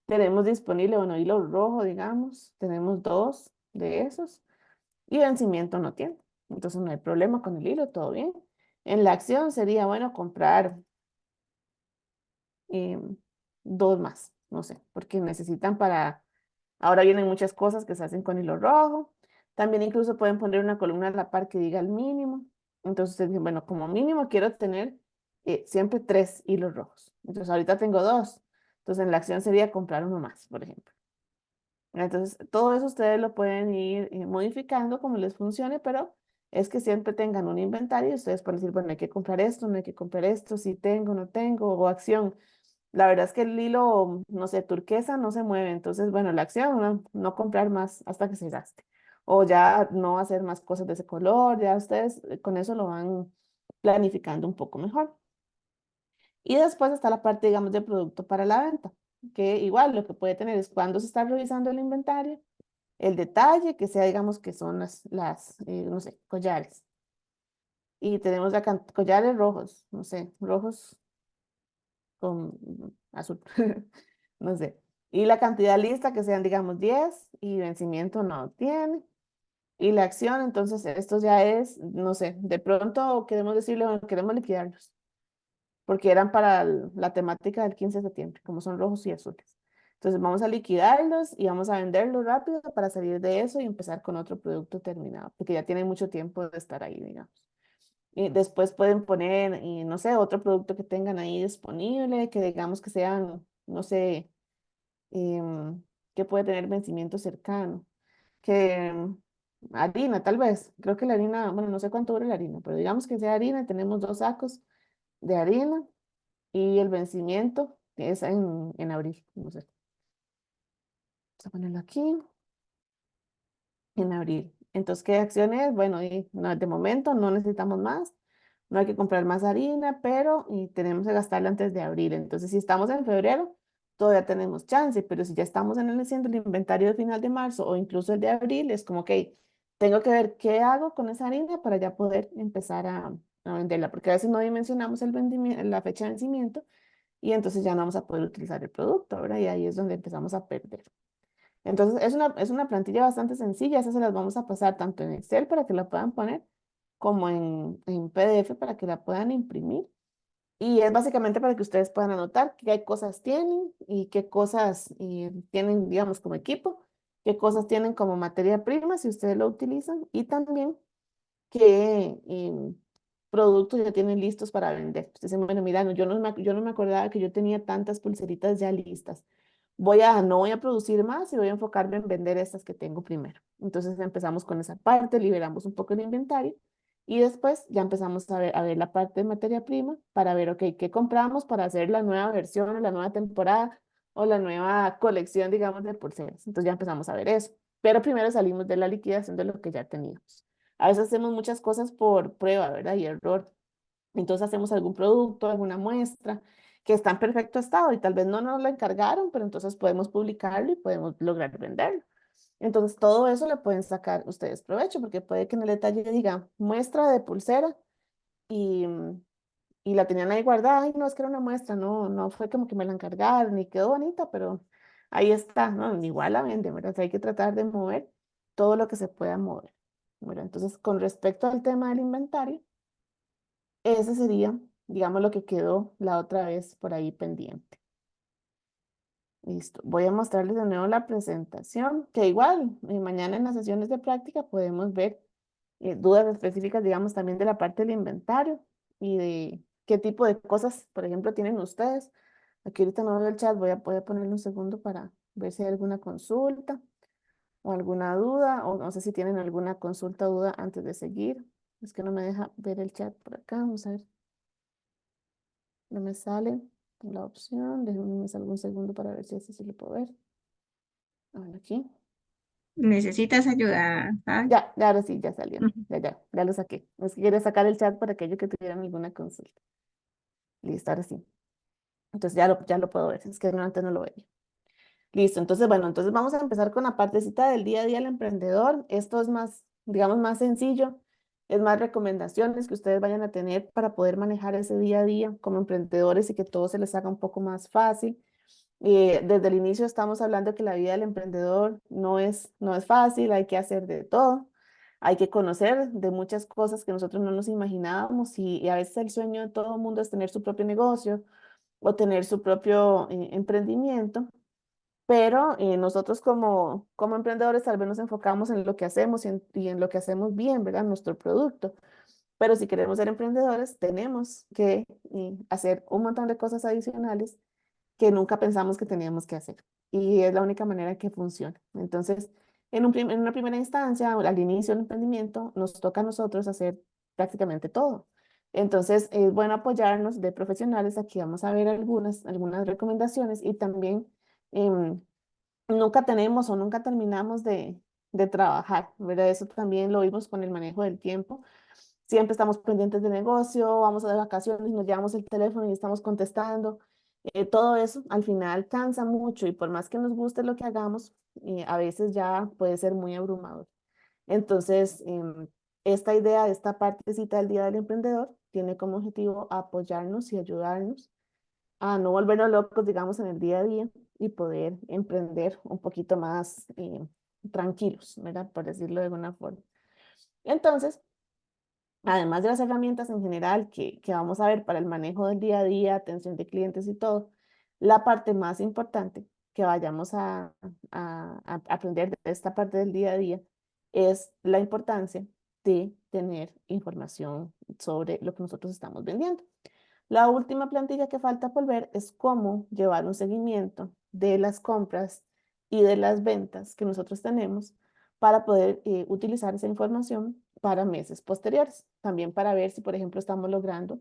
Tenemos disponible, bueno, hilo rojo, digamos, tenemos dos de esos y vencimiento no tiene. Entonces no hay problema con el hilo, todo bien. En la acción sería bueno comprar em, dos más, no sé, porque necesitan para, ahora vienen muchas cosas que se hacen con hilo rojo. También incluso pueden poner una columna a la par que diga el mínimo. Entonces ustedes dicen, bueno, como mínimo quiero tener siempre tres hilos rojos. Entonces ahorita tengo dos. Entonces en la acción sería comprar uno más, por ejemplo. Entonces, todo eso ustedes lo pueden ir modificando como les funcione, pero es que siempre tengan un inventario y ustedes pueden decir, bueno, hay que comprar esto, no hay que comprar esto, si tengo, no tengo, o acción. La verdad es que el hilo, no sé, turquesa no se mueve, entonces, bueno, la acción, no comprar más hasta que se gaste. O ya no hacer más cosas de ese color, ya ustedes con eso lo van planificando un poco mejor. Y después está la parte, digamos, de producto para la venta, que igual lo que puede tener es cuando se está revisando el inventario, el detalle, que sea, digamos, que son no sé, collares. Y tenemos collares rojos, no sé, rojos con azul, no sé. Y la cantidad lista, que sean, digamos, 10 y vencimiento no tiene. Y la acción, entonces, esto ya es, no sé, de pronto queremos decirle, bueno, queremos liquidarlos, porque eran para la temática del 15 de septiembre, como son rojos y azules. Entonces vamos a liquidarlos y vamos a venderlos rápido para salir de eso y empezar con otro producto terminado, porque ya tienen mucho tiempo de estar ahí, digamos. Y después pueden poner, y no sé, otro producto que tengan ahí disponible, que digamos que sean, no sé, que puede tener vencimiento cercano, que harina, tal vez. Creo que la harina, bueno, no sé cuánto dura la harina, pero digamos que sea harina, tenemos 2 sacos de harina y el vencimiento es en abril, no sé. Vamos a ponerlo aquí, en abril. Entonces, ¿qué acciones? Bueno, y no, de momento no necesitamos más, no hay que comprar más harina, pero y tenemos que gastarla antes de abril. Entonces, si estamos en febrero, todavía tenemos chance, pero si ya estamos en haciendo el inventario de final de marzo o incluso el de abril, es como que tengo que ver qué hago con esa harina para ya poder empezar a venderla, porque a veces no dimensionamos la fecha de vencimiento y entonces ya no vamos a poder utilizar el producto, ¿verdad? Y ahí es donde empezamos a perder. Entonces, es una plantilla bastante sencilla, esas se las vamos a pasar tanto en Excel para que la puedan poner, como en PDF para que la puedan imprimir. Y es básicamente para que ustedes puedan anotar qué cosas tienen y qué cosas tienen, digamos, como equipo, qué cosas tienen como materia prima si ustedes lo utilizan y también qué productos ya tienen listos para vender. Ustedes dicen, bueno, mira, no, yo no me acordaba que yo tenía tantas pulseritas ya listas. No voy a producir más y voy a enfocarme en vender estas que tengo primero. Entonces empezamos con esa parte, liberamos un poco el inventario y después ya empezamos a ver la parte de materia prima para ver, ok, qué compramos para hacer la nueva versión o la nueva temporada o la nueva colección, digamos, de pulseras. Entonces ya empezamos a ver eso. Pero primero salimos de la liquidación de lo que ya teníamos. A veces hacemos muchas cosas por prueba, ¿verdad? Y error. Entonces hacemos algún producto, alguna muestra que está en perfecto estado y tal vez no nos lo encargaron, pero entonces podemos publicarlo y podemos lograr venderlo. Entonces todo eso le pueden sacar ustedes provecho porque puede que en el detalle diga muestra de pulsera y, y la tenían ahí guardada. Ay, no, es que era una muestra, no, no fue como que me la encargaron y quedó bonita, pero ahí está, ¿no? Igual la venden, ¿verdad? O sea, hay que tratar de mover todo lo que se pueda mover. Bueno, entonces con respecto al tema del inventario, ese sería, digamos, lo que quedó la otra vez por ahí pendiente. Listo. Voy a mostrarles de nuevo la presentación, que igual, mañana en las sesiones de práctica podemos ver dudas específicas, digamos, también de la parte del inventario y de qué tipo de cosas, por ejemplo, tienen ustedes. Aquí ahorita no veo el chat, voy a ponerle un segundo para ver si hay alguna consulta o alguna duda, o no sé si tienen alguna consulta o duda antes de seguir. Es que no me deja ver el chat por acá, vamos a ver. No me sale la opción. Déjenme me salgo un segundo para ver si así se lo puedo ver. Ahora aquí. ¿Necesitas ayuda, Fabi? Ya, ahora sí, ya salieron. Ya lo saqué. Es que quería sacar el chat para aquellos que tuvieran alguna consulta. Listo, ahora sí. Entonces ya lo puedo ver. Es que no, antes no lo veía. Listo, entonces, bueno, entonces vamos a empezar con la partecita del día a día del emprendedor. Esto es más, digamos, más sencillo. Es más recomendaciones que ustedes vayan a tener para poder manejar ese día a día como emprendedores y que todo se les haga un poco más fácil. Desde el inicio estamos hablando que la vida del emprendedor no es fácil, hay que hacer de todo, hay que conocer de muchas cosas que nosotros no nos imaginábamos y a veces el sueño de todo el mundo es tener su propio negocio o tener su propio emprendimiento, pero nosotros como emprendedores tal vez nos enfocamos en lo que hacemos y en lo que hacemos bien, ¿verdad? Nuestro producto. Pero si queremos ser emprendedores, tenemos que hacer un montón de cosas adicionales que nunca pensamos que teníamos que hacer. Y es la única manera que funciona. Entonces, en una primera instancia, al inicio del emprendimiento, nos toca a nosotros hacer prácticamente todo. Entonces, es bueno apoyarnos de profesionales. Aquí vamos a ver algunas recomendaciones y también em, nunca tenemos o nunca terminamos de trabajar, ¿verdad? Eso también lo vimos con el manejo del tiempo. Siempre estamos pendientes de negocio, vamos a de vacaciones, nos llevamos el teléfono y estamos contestando. Todo eso al final cansa mucho y por más que nos guste lo que hagamos, a veces ya puede ser muy abrumador. Entonces, esta idea, esta partecita del Día del Emprendedor tiene como objetivo apoyarnos y ayudarnos a no volvernos locos, digamos, en el día a día y poder emprender un poquito más tranquilos, ¿verdad? Por decirlo de alguna forma. Entonces, además de las herramientas en general que vamos a ver para el manejo del día a día, atención de clientes y todo, la parte más importante que vayamos a aprender de esta parte del día a día es la importancia de tener información sobre lo que nosotros estamos vendiendo. La última plantilla que falta por ver es cómo llevar un seguimiento de las compras y de las ventas que nosotros tenemos para poder utilizar esa información para meses posteriores. También para ver si, por ejemplo, estamos logrando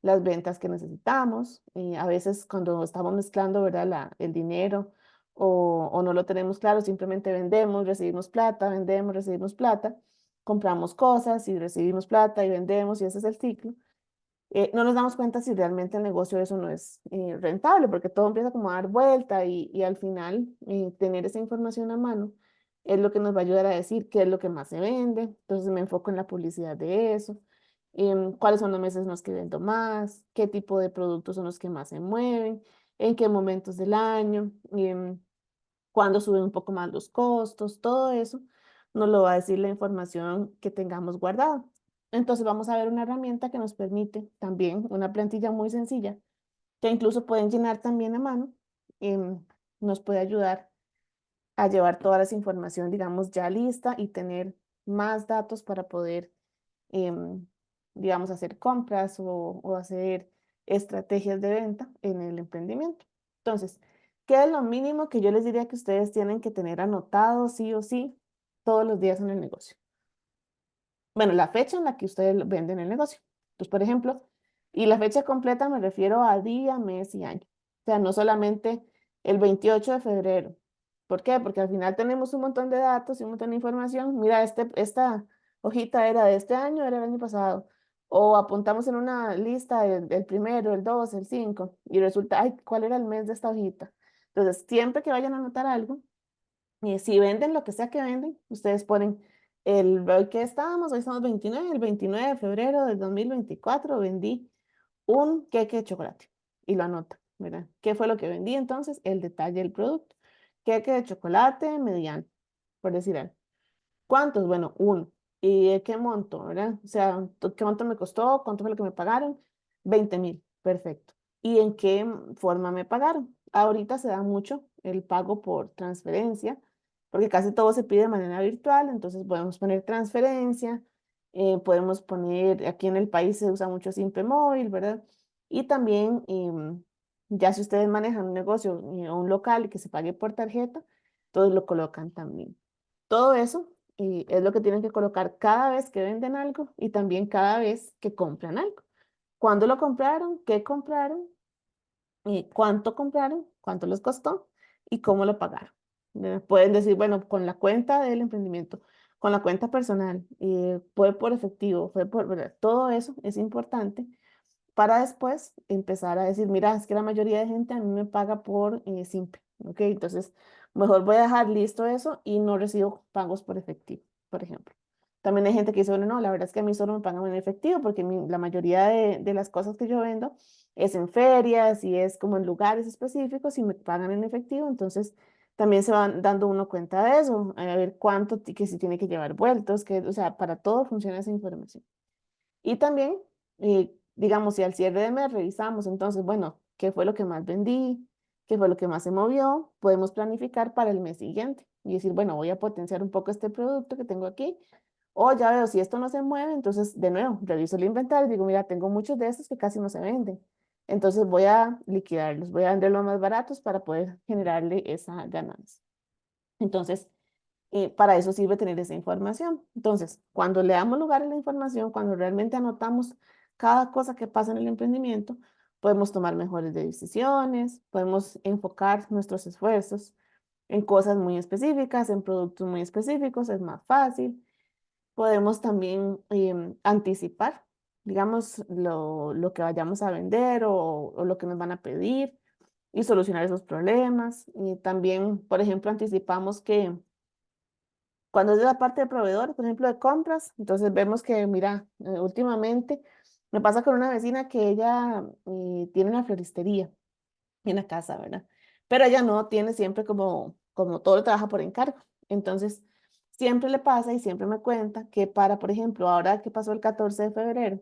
las ventas que necesitamos. A veces cuando estamos mezclando, ¿verdad? El dinero o no lo tenemos claro, simplemente vendemos, recibimos plata, vendemos, recibimos plata, compramos cosas y recibimos plata y vendemos y ese es el ciclo. No nos damos cuenta si realmente el negocio eso no es rentable, porque todo empieza como a dar vuelta y al final tener esa información a mano es lo que nos va a ayudar a decir qué es lo que más se vende. Entonces me enfoco en la publicidad de eso, cuáles son los meses en los que vendo más, qué tipo de productos son los que más se mueven, en qué momentos del año, cuándo suben un poco más los costos, todo eso nos lo va a decir la información que tengamos guardada. Entonces vamos a ver una herramienta que nos permite también una plantilla muy sencilla, que incluso pueden llenar también a mano, nos puede ayudar a llevar toda esa información, digamos, ya lista y tener más datos para poder, em, digamos, hacer compras o hacer estrategias de venta en el emprendimiento. Entonces, ¿qué es lo mínimo que yo les diría que ustedes tienen que tener anotado sí o sí todos los días en el negocio? Bueno, la fecha en la que ustedes venden el negocio. Entonces, por ejemplo, y la fecha completa me refiero a día, mes y año. O sea, no solamente el 28 de febrero. ¿Por qué? Porque al final tenemos un montón de datos y un montón de información. Mira, esta hojita era de este año, era el año pasado. O apuntamos en una lista el primero, el dos, el cinco, y resulta, ay, ¿cuál era el mes de esta hojita? Entonces, siempre que vayan a anotar algo, si venden lo que sea que venden, ustedes ponen hoy que estamos, hoy estamos 29, el 29 de febrero del 2024 vendí un queque de chocolate y lo anota, ¿verdad? ¿Qué fue lo que vendí entonces? El detalle del producto. Queque de chocolate mediano, por decir algo. ¿Cuántos? Bueno, uno. ¿Y de qué monto, verdad? O sea, ¿qué monto me costó? ¿Cuánto fue lo que me pagaron? 20.000. Perfecto. ¿Y en qué forma me pagaron? Ahorita se da mucho el pago por transferencia, porque casi todo se pide de manera virtual, entonces podemos poner transferencia, podemos poner, aquí en el país se usa mucho Simpe Móvil, ¿verdad? Y también, ya si ustedes manejan un negocio o un local que se pague por tarjeta, todos lo colocan también. Todo eso es lo que tienen que colocar cada vez que venden algo y también cada vez que compran algo. ¿Cuándo lo compraron? ¿Qué compraron? ¿Cuánto compraron? ¿Cuánto les costó? ¿Y cómo lo pagaron? Pueden decir, bueno, con la cuenta del emprendimiento, con la cuenta personal, fue por efectivo, fue por, ¿verdad? Todo eso es importante para después empezar a decir, mira, es que la mayoría de gente a mí me paga por simple, ¿ok? Entonces, mejor voy a dejar listo eso y no recibo pagos por efectivo, por ejemplo. También hay gente que dice, bueno, no, la verdad es que a mí solo me pagan en efectivo porque la mayoría de las cosas que yo vendo es en ferias y es como en lugares específicos y me pagan en efectivo, entonces también se van dando uno cuenta de eso, a ver cuánto, que si tiene que llevar vueltos, que, o sea, para todo funciona esa información. Y también, digamos, si al cierre de mes revisamos, entonces, bueno, ¿qué fue lo que más vendí? ¿Qué fue lo que más se movió? Podemos planificar para el mes siguiente y decir, bueno, voy a potenciar un poco este producto que tengo aquí. O ya veo, si esto no se mueve, entonces de nuevo, reviso el inventario y digo, mira, tengo muchos de estos que casi no se venden. Entonces voy a liquidarlos, voy a venderlos más baratos para poder generarle esa ganancia. Entonces, para eso sirve tener esa información. Entonces, cuando le damos lugar a la información, cuando realmente anotamos cada cosa que pasa en el emprendimiento, podemos tomar mejores decisiones, podemos enfocar nuestros esfuerzos en cosas muy específicas, en productos muy específicos, es más fácil. Podemos también anticipar, digamos, lo que vayamos a vender o lo que nos van a pedir y solucionar esos problemas. Y también, por ejemplo, anticipamos que cuando es de la parte de proveedores, por ejemplo, de compras, entonces vemos que, mira, últimamente me pasa con una vecina que ella tiene una floristería en la casa, ¿verdad? Pero ella no tiene siempre como todo lo trabaja por encargo. Entonces, siempre le pasa y siempre me cuenta que para, por ejemplo, ahora que pasó el 14 de febrero,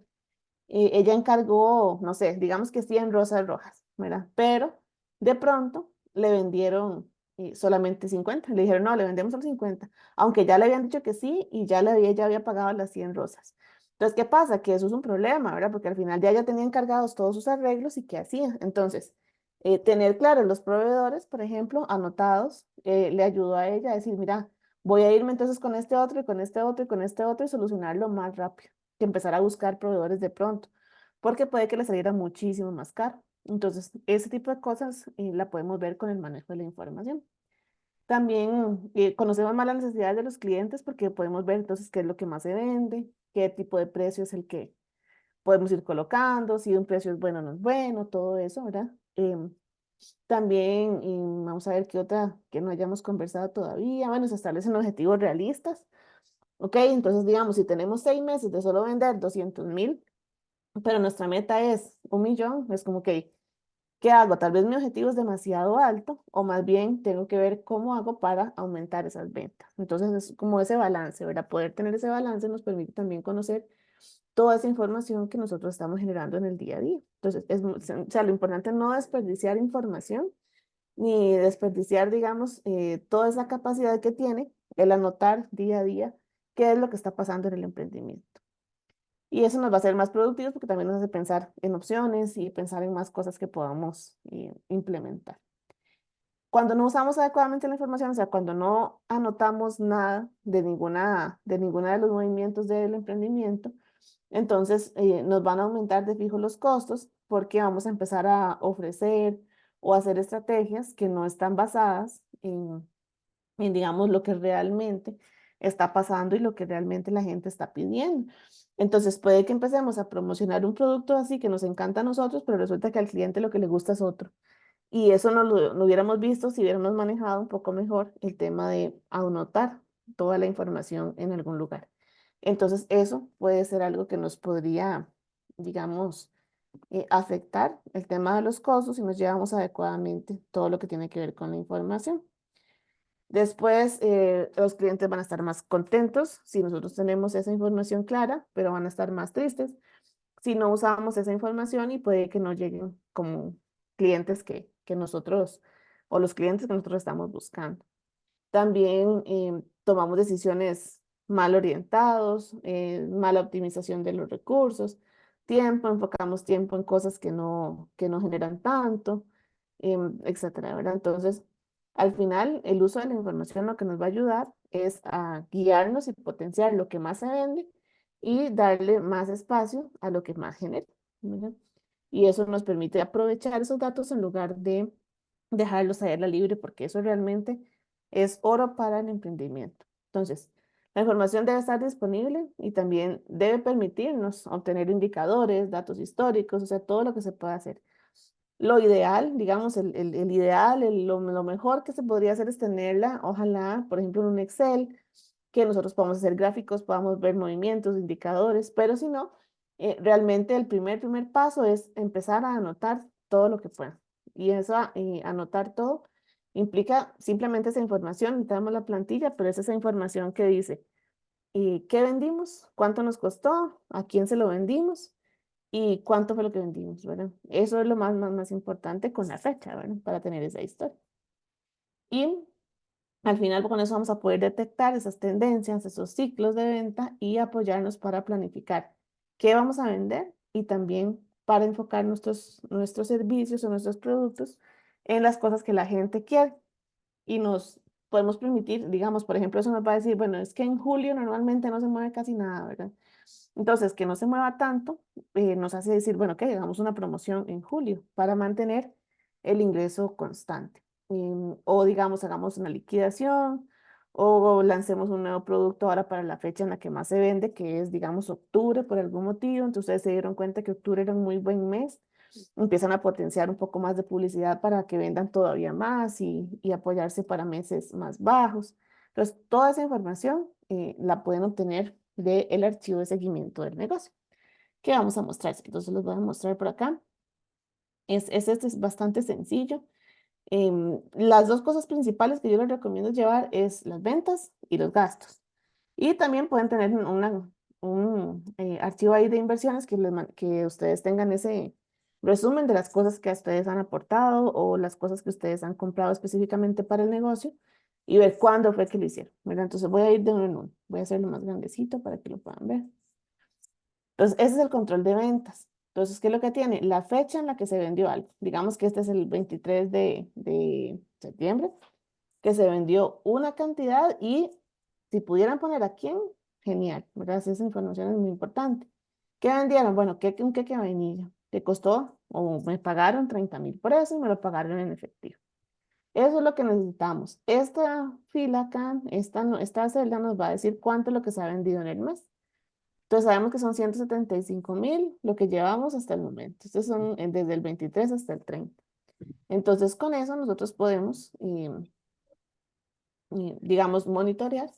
ella encargó, no sé, digamos que 100 rosas rojas, ¿verdad? Pero de pronto le vendieron solamente 50. Le dijeron, no, le vendemos solo 50, aunque ya le habían dicho que sí y ella había pagado las 100 rosas. Entonces, ¿qué pasa? Que eso es un problema, ¿verdad? Porque al final ya tenía encargados todos sus arreglos y ¿qué hacía? Entonces, tener claros los proveedores, por ejemplo, anotados, le ayudó a ella a decir, mira, voy a irme entonces con este otro y con este otro y con este otro y solucionarlo más rápido que empezar a buscar proveedores de pronto, porque puede que le saliera muchísimo más caro. Entonces, ese tipo de cosas la podemos ver con el manejo de la información. También conocemos más las necesidades de los clientes porque podemos ver entonces qué es lo que más se vende, qué tipo de precio es el que podemos ir colocando, si un precio es bueno o no es bueno, todo eso, ¿verdad? También vamos a ver qué otra que no hayamos conversado todavía. Bueno, se establecen objetivos realistas. Ok, entonces digamos, si tenemos 6 meses de solo vender 200.000, pero nuestra meta es 1 millón, es como que, ¿qué hago? Tal vez mi objetivo es demasiado alto o más bien tengo que ver cómo hago para aumentar esas ventas. Entonces es como ese balance, ¿verdad? Poder tener ese balance nos permite también conocer toda esa información que nosotros estamos generando en el día a día. Entonces, o sea, lo importante es no desperdiciar información ni desperdiciar, digamos, toda esa capacidad que tiene el anotar día a día qué es lo que está pasando en el emprendimiento. Y eso nos va a hacer más productivos porque también nos hace pensar en opciones y pensar en más cosas que podamos implementar. Cuando no usamos adecuadamente la información, o sea, cuando no anotamos nada de ninguna de los movimientos del emprendimiento, entonces nos van a aumentar de fijo los costos porque vamos a empezar a ofrecer o hacer estrategias que no están basadas en, digamos, lo que realmente está pasando y lo que realmente la gente está pidiendo. Entonces puede que empecemos a promocionar un producto así que nos encanta a nosotros, pero resulta que al cliente lo que le gusta es otro. Y eso no lo hubiéramos visto si hubiéramos manejado un poco mejor el tema de anotar toda la información en algún lugar. Entonces eso puede ser algo que nos podría, digamos, afectar el tema de los costos si nos llevamos adecuadamente todo lo que tiene que ver con la información. Después, los clientes van a estar más contentos si nosotros tenemos esa información clara, pero van a estar más tristes si no usamos esa información y puede que no lleguen como clientes que nosotros o los clientes que nosotros estamos buscando. También tomamos decisiones mal orientados, mala optimización de los recursos, enfocamos tiempo en cosas que no generan tanto, etcétera, ¿verdad? Entonces, al final, el uso de la información lo que nos va a ayudar es a guiarnos y potenciar lo que más se vende y darle más espacio a lo que más genera, ¿verdad? Y eso nos permite aprovechar esos datos en lugar de dejarlos a la libre, porque eso realmente es oro para el emprendimiento. Entonces, la información debe estar disponible y también debe permitirnos obtener indicadores, datos históricos, o sea, todo lo que se pueda hacer. Lo ideal, digamos, el ideal, lo mejor que se podría hacer es tenerla, ojalá, por ejemplo, en un Excel, que nosotros podamos hacer gráficos, podamos ver movimientos, indicadores, pero si no, realmente el primer paso es empezar a anotar todo lo que pueda. Y eso, anotar todo, implica simplemente esa información, necesitamos la plantilla, pero es esa información que dice, ¿qué vendimos? ¿Cuánto nos costó? ¿A quién se lo vendimos? ¿Y cuánto fue lo que vendimos, verdad? Eso es lo más importante con la fecha, ¿verdad? Para tener esa historia. Y al final con eso vamos a poder detectar esas tendencias, esos ciclos de venta y apoyarnos para planificar qué vamos a vender y también para enfocar nuestros servicios o nuestros productos en las cosas que la gente quiere. Y nos podemos permitir, digamos, por ejemplo, eso nos va a decir, bueno, es que en julio normalmente no se mueve casi nada, ¿verdad? Entonces, que no se mueva tanto, nos hace decir, bueno, que hagamos una promoción en julio para mantener el ingreso constante. O digamos, hagamos una liquidación o lancemos un nuevo producto ahora para la fecha en la que más se vende, que es, digamos, octubre por algún motivo. Entonces, ustedes se dieron cuenta que octubre era un muy buen mes. Empiezan a potenciar un poco más de publicidad para que vendan todavía más y apoyarse para meses más bajos. Entonces, toda esa información la pueden obtener del archivo de seguimiento del negocio, que vamos a mostrar. Entonces, los voy a mostrar por acá. Este es bastante sencillo. Las dos cosas principales que yo les recomiendo llevar es las ventas y los gastos. Y también pueden tener un archivo ahí de inversiones que ustedes tengan ese resumen de las cosas que a ustedes han aportado o las cosas que ustedes han comprado específicamente para el negocio y ver cuándo fue que lo hicieron, ¿verdad? Entonces voy a ir de uno en uno. Voy a hacerlo más grandecito para que lo puedan ver. Entonces, ese es el control de ventas. Entonces, ¿qué es lo que tiene? La fecha en la que se vendió algo. Digamos que este es el 23 de septiembre, que se vendió una cantidad y si pudieran poner a quién, genial, ¿verdad? Esa información es muy importante. ¿Qué vendieron? Bueno, un queque de vainilla que costó o me pagaron 30.000 por eso y me lo pagaron en efectivo. Eso es lo que necesitamos. Esta fila acá, esta celda nos va a decir cuánto es lo que se ha vendido en el mes. Entonces sabemos que son 175.000 lo que llevamos hasta el momento. Estos son desde el 23 hasta el 30. Entonces con eso nosotros podemos, digamos, monitorear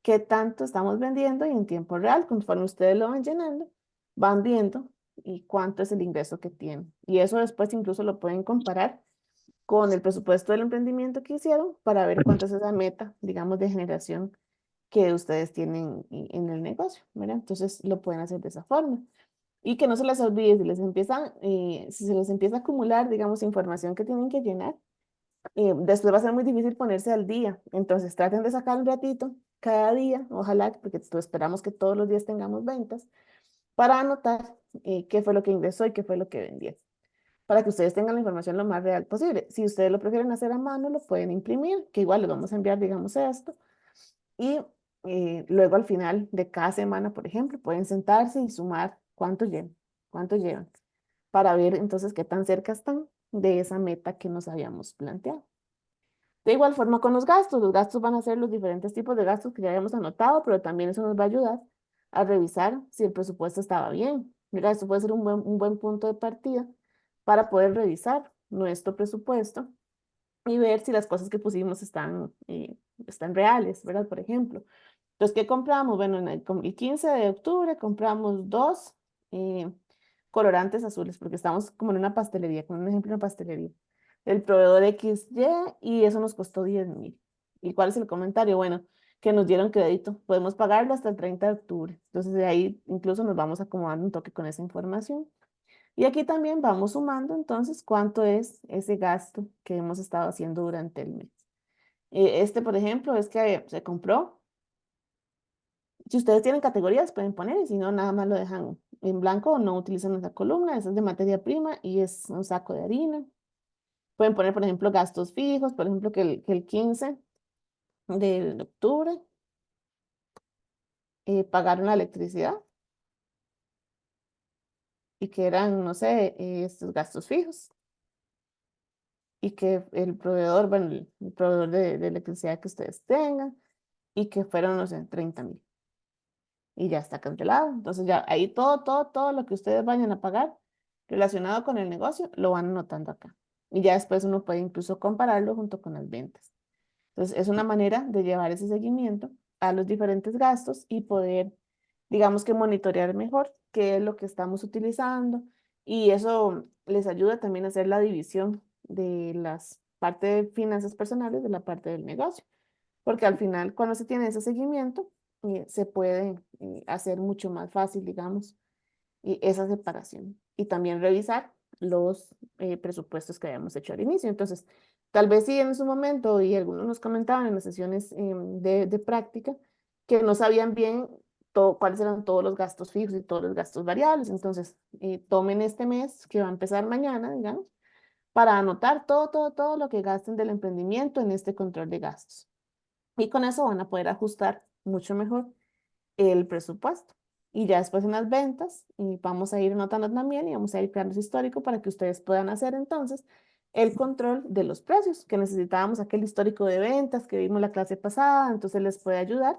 qué tanto estamos vendiendo y en tiempo real, conforme ustedes lo van llenando, van viendo y cuánto es el ingreso que tienen. Y eso después incluso lo pueden comparar con el presupuesto del emprendimiento que hicieron para ver cuánto es esa meta, digamos, de generación que ustedes tienen en el negocio, ¿verdad? Entonces lo pueden hacer de esa forma. Y que no se les olvide, si se les empieza a acumular, digamos, información que tienen que llenar, después va a ser muy difícil ponerse al día. Entonces traten de sacar un ratito cada día, ojalá, porque esperamos que todos los días tengamos ventas, para anotar qué fue lo que ingresó y qué fue lo que vendió, para que ustedes tengan la información lo más real posible. Si ustedes lo prefieren hacer a mano, lo pueden imprimir, que igual les vamos a enviar, digamos, esto. Y luego al final de cada semana, por ejemplo, pueden sentarse y sumar cuánto llevan, para ver entonces qué tan cerca están de esa meta que nos habíamos planteado. De igual forma con los gastos van a ser los diferentes tipos de gastos que ya habíamos anotado, pero también eso nos va a ayudar a revisar si el presupuesto estaba bien. Mira, esto puede ser un buen punto de partida para poder revisar nuestro presupuesto y ver si las cosas que pusimos están reales, ¿verdad? Por ejemplo. Entonces, ¿qué compramos? Bueno, el 15 de octubre compramos dos eh, colorantes azules, porque estamos como en una pastelería, con un ejemplo de una pastelería. El proveedor XY y eso nos costó 10.000. ¿Y cuál es el comentario? Bueno, que nos dieron crédito. Podemos pagarlo hasta el 30 de octubre. Entonces, de ahí incluso nos vamos acomodando un toque con esa información. Y aquí también vamos sumando entonces cuánto es ese gasto que hemos estado haciendo durante el mes. Este, por ejemplo, es que se compró. Si ustedes tienen categorías, pueden poner, y si no, nada más lo dejan en blanco o no utilizan esa columna. Esa es de materia prima y es un saco de harina. Pueden poner, por ejemplo, gastos fijos, por ejemplo, que el 15 de octubre pagaron la electricidad y que eran, no sé, estos gastos fijos. y que el proveedor, bueno, el proveedor de electricidad que ustedes tengan y que fueron, no sé, 30.000 y ya está cancelado. Entonces ya ahí todo lo que ustedes vayan a pagar relacionado con el negocio lo van anotando acá. Y ya después uno puede incluso compararlo junto con las ventas. Entonces es una manera de llevar ese seguimiento a los diferentes gastos y poder, digamos que monitorear mejor qué es lo que estamos utilizando. Y eso les ayuda también a hacer la división de las partes de finanzas personales de la parte del negocio. Porque al final, cuando se tiene ese seguimiento, se puede hacer mucho más fácil, digamos, esa separación. Y también revisar los presupuestos que habíamos hecho al inicio. Entonces, tal vez sí en su momento, y algunos nos comentaban en las sesiones de práctica, que no sabían bien cuáles eran todos los gastos fijos y todos los gastos variables. Entonces, tomen este mes, que va a empezar mañana, digamos, para anotar todo lo que gasten del emprendimiento en este control de gastos. Y con eso van a poder ajustar mucho mejor el presupuesto. Y ya después en las ventas, y vamos a ir anotando también y vamos a ir creando ese histórico para que ustedes puedan hacer entonces el control de los precios, que necesitábamos aquel histórico de ventas que vimos la clase pasada, entonces les puede ayudar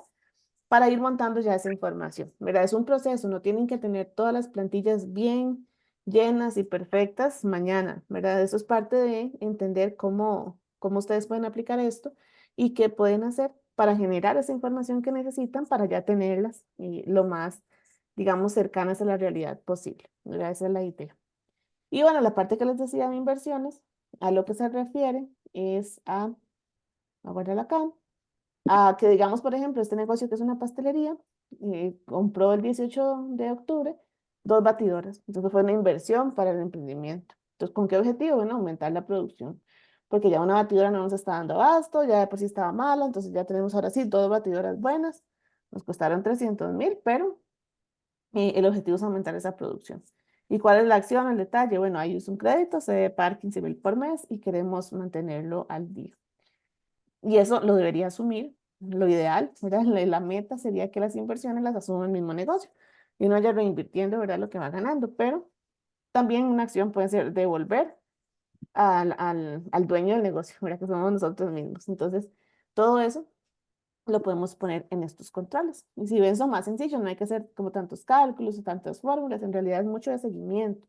para ir montando ya esa información, ¿verdad? Es un proceso, no tienen que tener todas las plantillas bien llenas y perfectas mañana, ¿verdad? Eso es parte de entender cómo ustedes pueden aplicar esto y qué pueden hacer para generar esa información que necesitan para ya tenerlas lo más, digamos, cercanas a la realidad posible, ¿verdad? Esa es la idea. Y bueno, la parte que les decía de inversiones, a lo que se refiere es a guardarla acá, a que digamos, por ejemplo, este negocio que es una pastelería, compró el 18 de octubre 2 batidoras. Entonces fue una inversión para el emprendimiento. Entonces, ¿con qué objetivo? Bueno, aumentar la producción. Porque ya una batidora no nos está dando abasto, ya de por sí estaba mala, entonces ya tenemos ahora sí 2 batidoras buenas. Nos costaron 300.000, pero el objetivo es aumentar esa producción. ¿Y cuál es la acción, el detalle? Bueno, ahí es un crédito, se debe pagar 15.000 por mes y queremos mantenerlo al día. Y eso lo debería asumir, lo ideal, ¿verdad? La meta sería que las inversiones las asuma el mismo negocio y no vaya reinvirtiendo, ¿verdad? Lo que va ganando, pero también una acción puede ser devolver al dueño del negocio, ¿verdad? Que somos nosotros mismos. Entonces, todo eso lo podemos poner en estos controles. Y si ven, son más sencillos, no hay que hacer como tantos cálculos o tantas fórmulas, en realidad es mucho de seguimiento,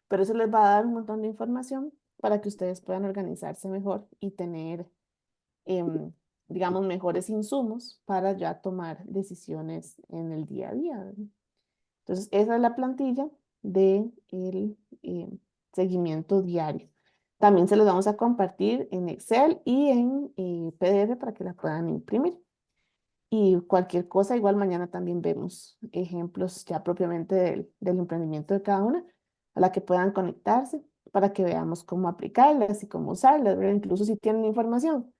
pero eso les va a dar un montón de información para que ustedes puedan organizarse mejor y tener em, digamos, mejores insumos para ya tomar decisiones en el día a día, ¿verdad? Entonces, esa es la plantilla del seguimiento diario. También se los vamos a compartir en Excel y en PDF para que la puedan imprimir. Y cualquier cosa, igual mañana también vemos ejemplos ya propiamente del emprendimiento de cada una, a la que puedan conectarse para que veamos cómo aplicarlas y cómo usarlas, ¿verdad? Incluso si tienen información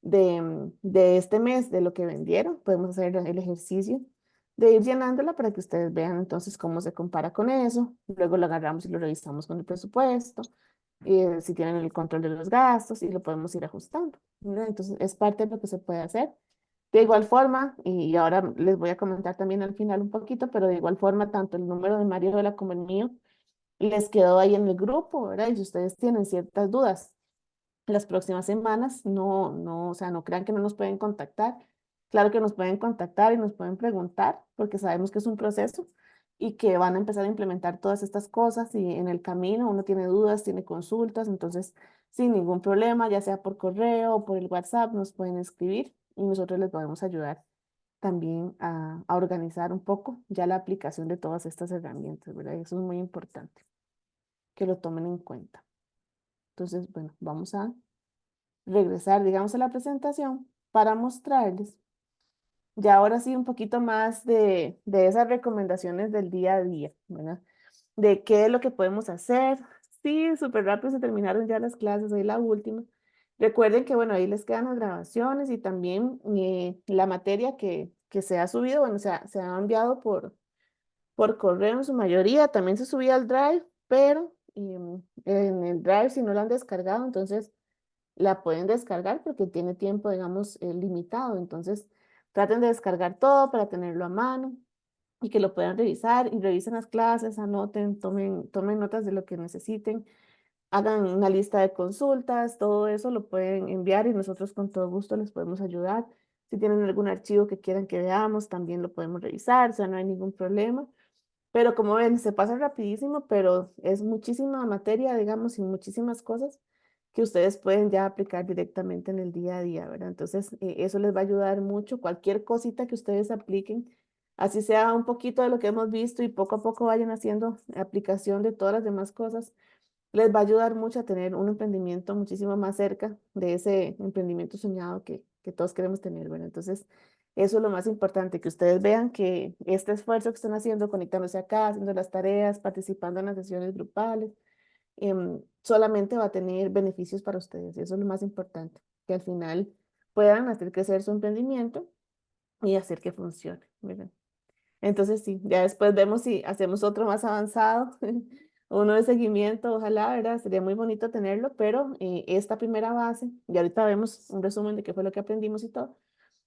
de este mes, de lo que vendieron, podemos hacer el ejercicio de ir llenándola para que ustedes vean entonces cómo se compara con eso. Luego lo agarramos y lo revisamos con el presupuesto, si tienen el control de los gastos y lo podemos ir ajustando, ¿verdad? Entonces es parte de lo que se puede hacer. De igual forma, y ahora les voy a comentar también al final un poquito, pero de igual forma, tanto el número de Mariola como el mío les quedó ahí en el grupo, ¿verdad? Y si ustedes tienen ciertas dudas las próximas semanas, o sea, no crean que no nos pueden contactar. Claro que nos pueden contactar y nos pueden preguntar, porque sabemos que es un proceso y que van a empezar a implementar todas estas cosas y en el camino uno tiene dudas, tiene consultas, entonces sin ningún problema, ya sea por correo o por el WhatsApp, nos pueden escribir y nosotros les podemos ayudar también a organizar un poco ya la aplicación de todas estas herramientas, ¿verdad? Y eso es muy importante, que lo tomen en cuenta. Entonces, bueno, vamos a regresar, digamos, a la presentación para mostrarles ya ahora sí un poquito más de esas recomendaciones del día a día, ¿verdad? De qué es lo que podemos hacer. Sí, súper rápido se terminaron ya las clases, hoy la última. Recuerden que, bueno, ahí les quedan las grabaciones y también la materia que se ha subido, bueno, se ha enviado por correo en su mayoría, también se subía al Drive, pero en el Drive si no lo han descargado, entonces la pueden descargar porque tiene tiempo, digamos, limitado. Entonces, traten de descargar todo para tenerlo a mano y que lo puedan revisar y revisen las clases, anoten, tomen notas de lo que necesiten. hagan una lista de consultas, todo eso lo pueden enviar y nosotros con todo gusto les podemos ayudar. Si tienen algún archivo que quieran que veamos, también lo podemos revisar, o sea, no hay ningún problema. Pero como ven, se pasa rapidísimo, pero es muchísima materia, digamos, y muchísimas cosas que ustedes pueden ya aplicar directamente en el día a día, ¿verdad? Entonces, eso les va a ayudar mucho. Cualquier cosita que ustedes apliquen, así sea un poquito de lo que hemos visto y poco a poco vayan haciendo aplicación de todas las demás cosas, les va a ayudar mucho a tener un emprendimiento muchísimo más cerca de ese emprendimiento soñado que todos queremos tener, ¿verdad? Entonces, eso es lo más importante, que ustedes vean que este esfuerzo que están haciendo, conectándose acá, haciendo las tareas, participando en las sesiones grupales, solamente va a tener beneficios para ustedes. Eso es lo más importante, que al final puedan hacer crecer su emprendimiento y hacer que funcione, ¿verdad? Entonces sí, ya después vemos si hacemos otro más avanzado, uno de seguimiento, ojalá, ¿verdad? Sería muy bonito tenerlo, pero esta primera base, y ahorita vemos un resumen de qué fue lo que aprendimos y todo,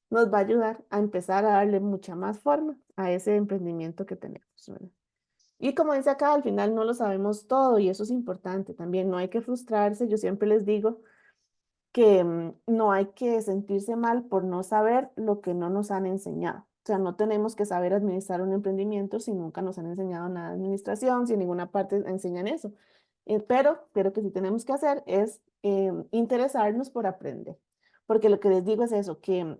nos va a ayudar a empezar a darle mucha más forma a ese emprendimiento que tenemos, ¿verdad? Y como dice acá, al final no lo sabemos todo y eso es importante también, no hay que frustrarse, yo siempre les digo que no hay que sentirse mal por no saber lo que no nos han enseñado. O sea, no tenemos que saber administrar un emprendimiento si nunca nos han enseñado nada de administración, si en ninguna parte enseñan eso. Pero que sí tenemos que hacer es interesarnos por aprender. Porque lo que les digo es eso, que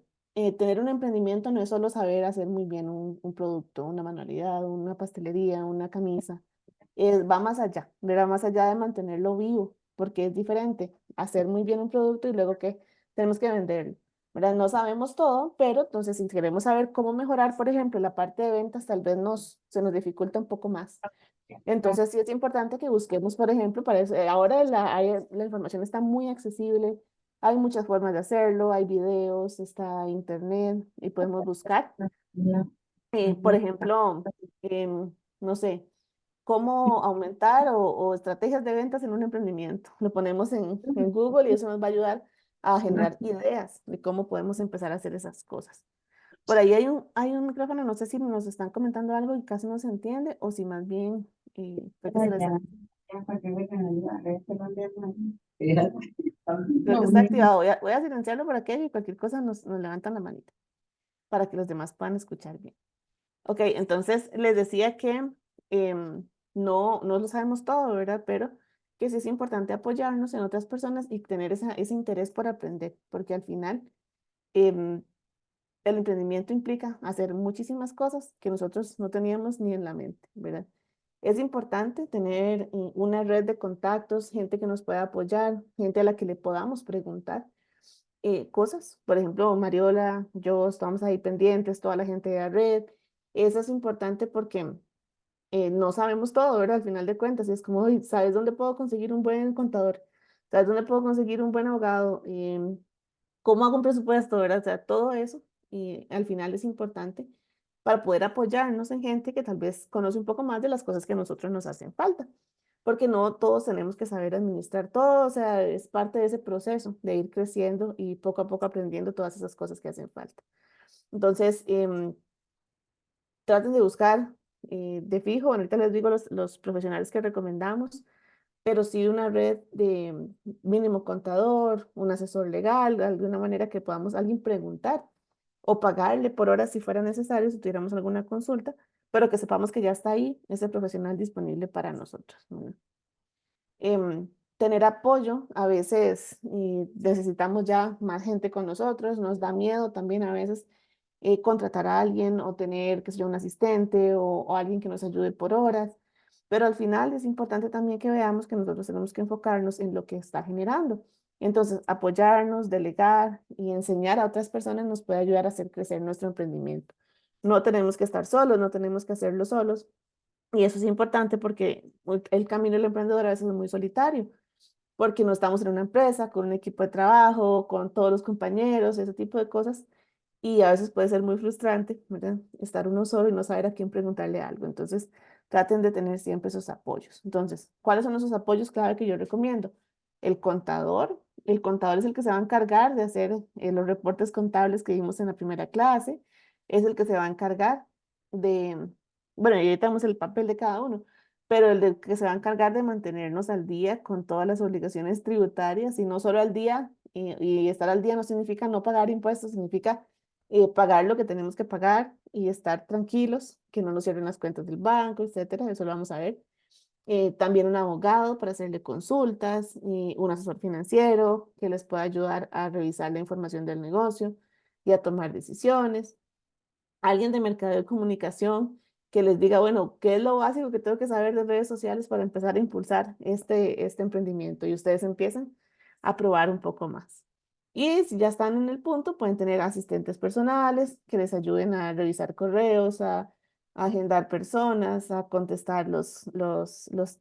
tener un emprendimiento no es solo saber hacer muy bien un producto, una manualidad, una pastelería, una camisa. Va más allá, va más allá de mantenerlo vivo, porque es diferente hacer muy bien un producto y luego que tenemos que venderlo, ¿verdad? No sabemos todo, pero entonces si queremos saber cómo mejorar, por ejemplo, la parte de ventas, tal vez se nos dificulta un poco más. Entonces sí es importante que busquemos, por ejemplo, para eso, ahora la información está muy accesible, hay muchas formas de hacerlo, hay videos, está internet y podemos buscar. Por ejemplo, no sé, cómo aumentar o estrategias de ventas en un emprendimiento. Lo ponemos en Google y eso nos va a ayudar a generar ideas de cómo podemos empezar a hacer esas cosas. Por ahí hay un micrófono, no sé si nos están comentando algo y casi no se entiende o si más bien fue que se les... Creo que está activado. Voy a silenciarlo por aquello y cualquier cosa nos levantan la manita para que los demás puedan escuchar bien. Ok, entonces les decía que no lo sabemos todo, ¿verdad? Pero que sí es importante apoyarnos en otras personas y tener ese interés por aprender, porque al final em, el emprendimiento implica hacer muchísimas cosas que nosotros no teníamos ni en la mente, ¿verdad? Es importante tener una red de contactos, gente que nos pueda apoyar, gente a la que le podamos preguntar cosas. Por ejemplo, Mariola, yo estamos ahí pendientes, toda la gente de la red. Eso es importante porque no sabemos todo, ¿verdad? Al final de cuentas, y es como, "Uy, ¿sabes dónde puedo conseguir un buen contador? ¿Sabes dónde puedo conseguir un buen abogado? ¿Cómo hago un presupuesto, verdad? O sea, todo eso, y al final es importante para poder apoyarnos en gente que tal vez conoce un poco más de las cosas que a nosotros nos hacen falta, porque no todos tenemos que saber administrar todo, o sea, es parte de ese proceso de ir creciendo y poco a poco aprendiendo todas esas cosas que hacen falta. Entonces, traten de buscar de fijo, bueno, ahorita les digo los profesionales que recomendamos, pero sí una red de mínimo contador, un asesor legal, de alguna manera que podamos alguien preguntar o pagarle por horas si fuera necesario, si tuviéramos alguna consulta, pero que sepamos que ya está ahí ese profesional disponible para nosotros, ¿no? Tener apoyo, a veces necesitamos ya más gente con nosotros, nos da miedo también a veces contratar a alguien o tener, qué sé yo, un asistente o alguien que nos ayude por horas, pero al final es importante también que veamos que nosotros tenemos que enfocarnos en lo que está generando. Entonces, apoyarnos, delegar y enseñar a otras personas nos puede ayudar a hacer crecer nuestro emprendimiento. No tenemos que estar solos, no tenemos que hacerlo solos. Y eso es importante porque el camino del emprendedor a veces es muy solitario, porque no estamos en una empresa, con un equipo de trabajo, con todos los compañeros, ese tipo de cosas. Y a veces puede ser muy frustrante, ¿verdad? Estar uno solo y no saber a quién preguntarle algo. Entonces, traten de tener siempre esos apoyos. Entonces, ¿cuáles son esos apoyos clave que yo recomiendo? El contador. El contador es el que se va a encargar de hacer los reportes contables que vimos en la primera clase. Es el que se va a encargar de, bueno, y ahorita vemos el papel de cada uno, pero el de que se va a encargar de mantenernos al día con todas las obligaciones tributarias y no solo al día, y estar al día no significa no pagar impuestos, significa pagar lo que tenemos que pagar y estar tranquilos, que no nos cierren las cuentas del banco, etcétera, eso lo vamos a ver. También un abogado para hacerle consultas, y un asesor financiero que les pueda ayudar a revisar la información del negocio y a tomar decisiones, alguien de mercadeo y comunicación que les diga, bueno, ¿qué es lo básico que tengo que saber de redes sociales para empezar a impulsar este emprendimiento? Y ustedes empiezan a probar un poco más. Y si ya están en el punto, pueden tener asistentes personales que les ayuden a revisar correos, a agendar personas, a contestar los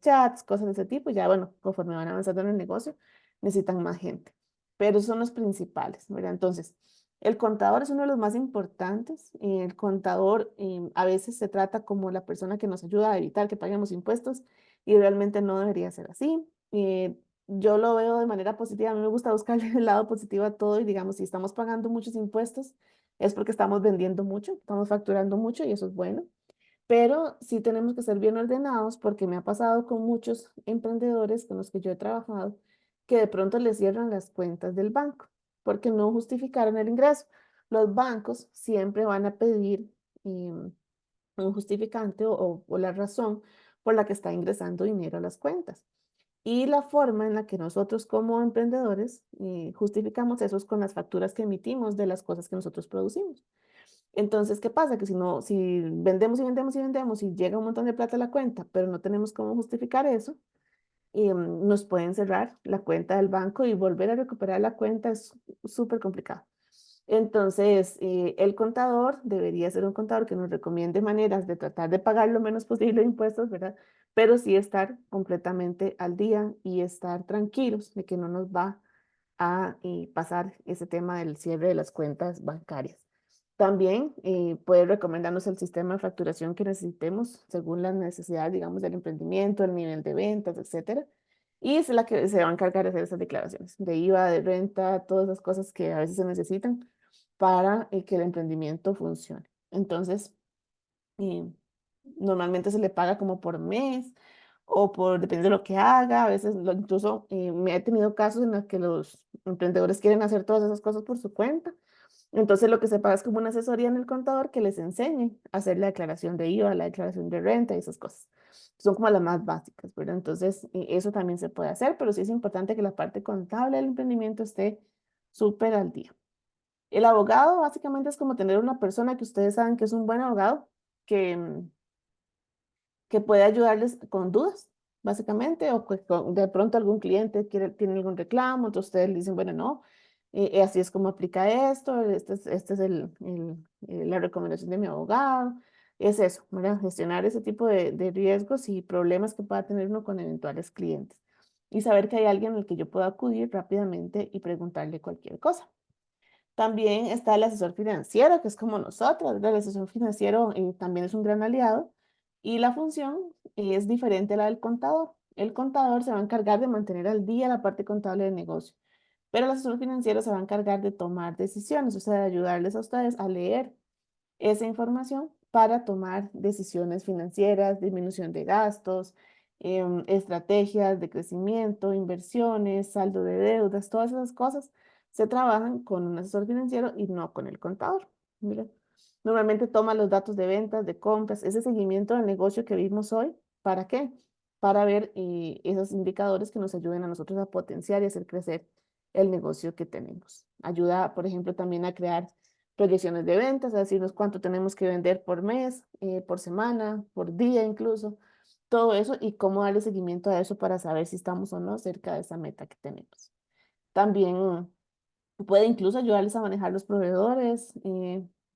chats, cosas de ese tipo. Ya, bueno, conforme van avanzando en el negocio, necesitan más gente. Pero son los principales, ¿verdad? Entonces, el contador es uno de los más importantes. El contador a veces se trata como la persona que nos ayuda a evitar que paguemos impuestos y realmente no debería ser así. Yo lo veo de manera positiva. A mí me gusta buscarle el lado positivo a todo y digamos, si estamos pagando muchos impuestos es porque estamos vendiendo mucho, estamos facturando mucho y eso es bueno. Pero sí tenemos que ser bien ordenados porque me ha pasado con muchos emprendedores con los que yo he trabajado que de pronto les cierran las cuentas del banco porque no justificaron el ingreso. Los bancos siempre van a pedir un justificante o la razón por la que está ingresando dinero a las cuentas. Y la forma en la que nosotros como emprendedores justificamos eso es con las facturas que emitimos de las cosas que nosotros producimos. Entonces, ¿qué pasa? Que si vendemos y vendemos y vendemos y llega un montón de plata a la cuenta, pero no tenemos cómo justificar eso, nos pueden cerrar la cuenta del banco y volver a recuperar la cuenta es súper complicado. Entonces, el contador debería ser un contador que nos recomiende maneras de tratar de pagar lo menos posible de impuestos, ¿verdad? Pero sí estar completamente al día y estar tranquilos de que no nos va a pasar ese tema del cierre de las cuentas bancarias. También puede recomendarnos el sistema de facturación que necesitemos según las necesidades, digamos, del emprendimiento, el nivel de ventas, etcétera. Y es la que se va a encargar de hacer esas declaraciones de IVA, de renta, todas esas cosas que a veces se necesitan para que el emprendimiento funcione. Entonces, eh, normalmente se le paga como por mes o por, depende de lo que haga. A veces incluso me he tenido casos en los que los emprendedores quieren hacer todas esas cosas por su cuenta. Entonces lo que se paga es como una asesoría en el contador que les enseñe a hacer la declaración de IVA, la declaración de renta y esas cosas. Son como las más básicas, ¿verdad? Entonces eso también se puede hacer, pero sí es importante que la parte contable del emprendimiento esté súper al día. El abogado básicamente es como tener una persona que ustedes saben que es un buen abogado, que, que puede ayudarles con dudas, básicamente, o que de pronto algún cliente tiene algún reclamo, entonces ustedes le dicen, bueno, no, así es como aplica esto, este es la recomendación de mi abogado, es eso, ¿verdad? Gestionar ese tipo de riesgos y problemas que pueda tener uno con eventuales clientes y saber que hay alguien al que yo pueda acudir rápidamente y preguntarle cualquier cosa. También está el asesor financiero, que es como nosotros, ¿verdad? El asesor financiero también es un gran aliado y la función es diferente a la del contador. El contador se va a encargar de mantener al día la parte contable del negocio, pero el asesor financiero se va a encargar de tomar decisiones, o sea, de ayudarles a ustedes a leer esa información para tomar decisiones financieras, disminución de gastos, estrategias de crecimiento, inversiones, saldo de deudas, todas esas cosas se trabajan con un asesor financiero y no con el contador. Mira, normalmente toma los datos de ventas, de compras, ese seguimiento del negocio que vimos hoy. ¿Para qué? Para ver esos indicadores que nos ayuden a nosotros a potenciar y hacer crecer el negocio que tenemos. Ayuda, por ejemplo, también a crear proyecciones de ventas, a decirnos cuánto tenemos que vender por mes, por semana, por día incluso, todo eso y cómo darle seguimiento a eso para saber si estamos o no cerca de esa meta que tenemos. También puede incluso ayudarles a manejar los proveedores,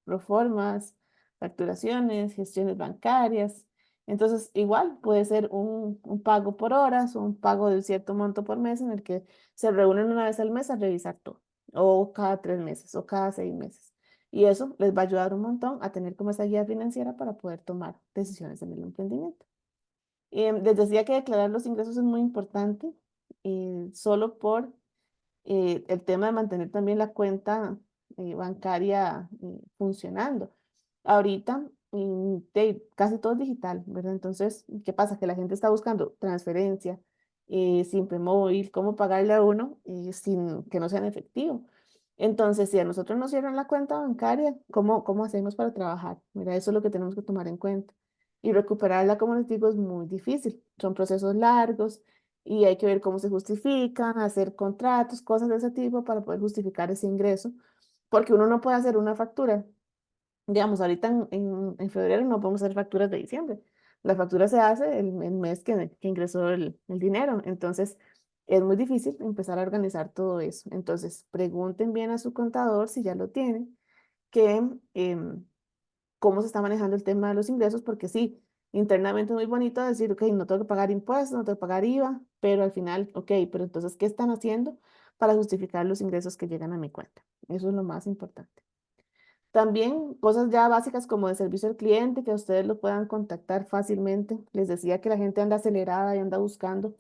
proformas, facturaciones, gestiones bancarias. Entonces, igual puede ser un pago por horas o un pago de cierto monto por mes en el que se reúnen una vez al mes a revisar todo, o cada 3 meses, o cada 6 meses. Y eso les va a ayudar un montón a tener como esa guía financiera para poder tomar decisiones en el emprendimiento. Les decía que declarar los ingresos es muy importante, solo por el tema de mantener también la cuenta bancaria funcionando. Ahorita casi todo es digital, ¿verdad? Entonces, ¿qué pasa? Que la gente está buscando transferencia, simple móvil, cómo pagarle a uno sin que no sea en efectivo. Entonces, si a nosotros nos cierran la cuenta bancaria, ¿cómo hacemos para trabajar? Mira, eso es lo que tenemos que tomar en cuenta. Y recuperarla, como les digo, es muy difícil. Son procesos largos y hay que ver cómo se justifican, hacer contratos, cosas de ese tipo para poder justificar ese ingreso, porque uno no puede hacer una factura. Digamos, ahorita en febrero no podemos hacer facturas de diciembre. La factura se hace el mes que ingresó el dinero. Entonces, es muy difícil empezar a organizar todo eso. Entonces, pregunten bien a su contador si ya lo tienen, que cómo se está manejando el tema de los ingresos, porque sí, internamente es muy bonito decir, ok, no tengo que pagar impuestos, no tengo que pagar IVA, pero al final, ok, pero entonces, ¿qué están haciendo para justificar los ingresos que llegan a mi cuenta? Eso es lo más importante. También cosas ya básicas como de servicio al cliente, que ustedes lo puedan contactar fácilmente. Les decía que la gente anda acelerada y anda buscando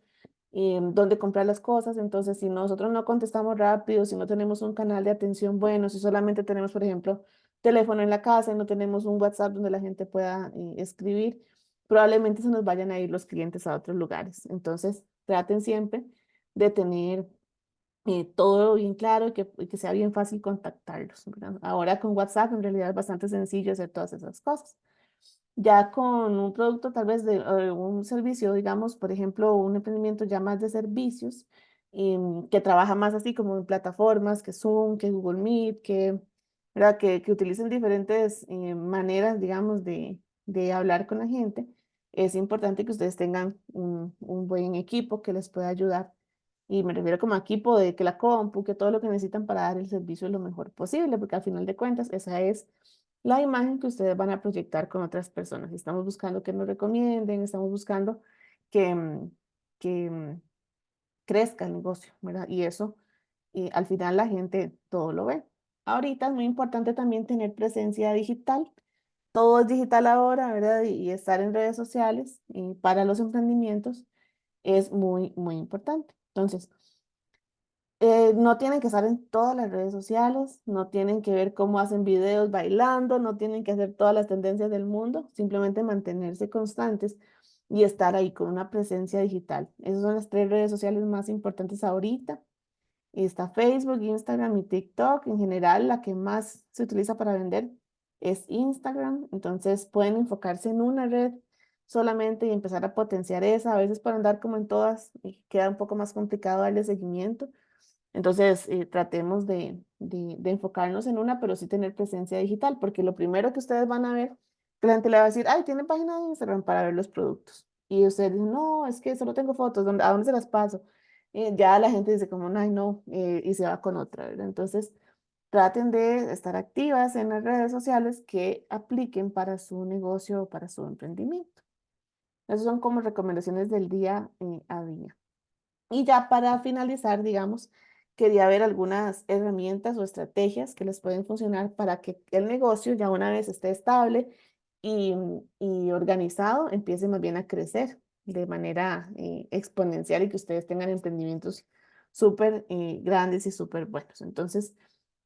dónde comprar las cosas. Entonces, si nosotros no contestamos rápido, si no tenemos un canal de atención bueno, si solamente tenemos, por ejemplo, teléfono en la casa y no tenemos un WhatsApp donde la gente pueda escribir, probablemente se nos vayan a ir los clientes a otros lugares. Entonces, traten siempre de tener todo bien claro y que sea bien fácil contactarlos, ¿verdad? Ahora con WhatsApp en realidad es bastante sencillo hacer todas esas cosas. Ya con un producto tal vez de un servicio, digamos, por ejemplo, un emprendimiento ya más de servicios, que trabaja más así como en plataformas, que Zoom, que Google Meet, ¿verdad? Que utilicen diferentes maneras, digamos, de hablar con la gente. Es importante que ustedes tengan un buen equipo que les pueda ayudar. Y me refiero como a equipo de que la compu, que todo lo que necesitan para dar el servicio lo mejor posible, porque al final de cuentas esa es la imagen que ustedes van a proyectar con otras personas. Estamos buscando que nos recomienden, estamos buscando que, que crezca el negocio, ¿verdad? Y eso, al final la gente todo lo ve. Ahorita es muy importante también tener presencia digital. Todo es digital ahora, ¿verdad? Y estar en redes sociales para los emprendimientos es muy, muy importante. Entonces, no tienen que estar en todas las redes sociales, no tienen que ver cómo hacen videos bailando, no tienen que hacer todas las tendencias del mundo, simplemente mantenerse constantes y estar ahí con una presencia digital. Esas son las tres redes sociales más importantes ahorita. Está Facebook, Instagram y TikTok. En general, la que más se utiliza para vender es Instagram. Entonces pueden enfocarse en una red solamente y empezar a potenciar esa. A veces para andar como en todas, queda un poco más complicado darle seguimiento. Entonces, tratemos de enfocarnos en una, pero sí tener presencia digital, porque lo primero que ustedes van a ver, que la gente le va a decir, ay, tienen página de Instagram para ver los productos. Y ustedes dicen, no, es que solo tengo fotos, ¿a dónde se las paso? Ya la gente dice como, ay, no, y se va con otra, ¿verdad? Entonces, traten de estar activas en las redes sociales que apliquen para su negocio o para su emprendimiento. Esas son como recomendaciones del día a día. Y ya para finalizar, digamos, quería ver algunas herramientas o estrategias que les pueden funcionar para que el negocio ya una vez esté estable y organizado, empiece más bien a crecer de manera exponencial y que ustedes tengan emprendimientos súper grandes y súper buenos. Entonces,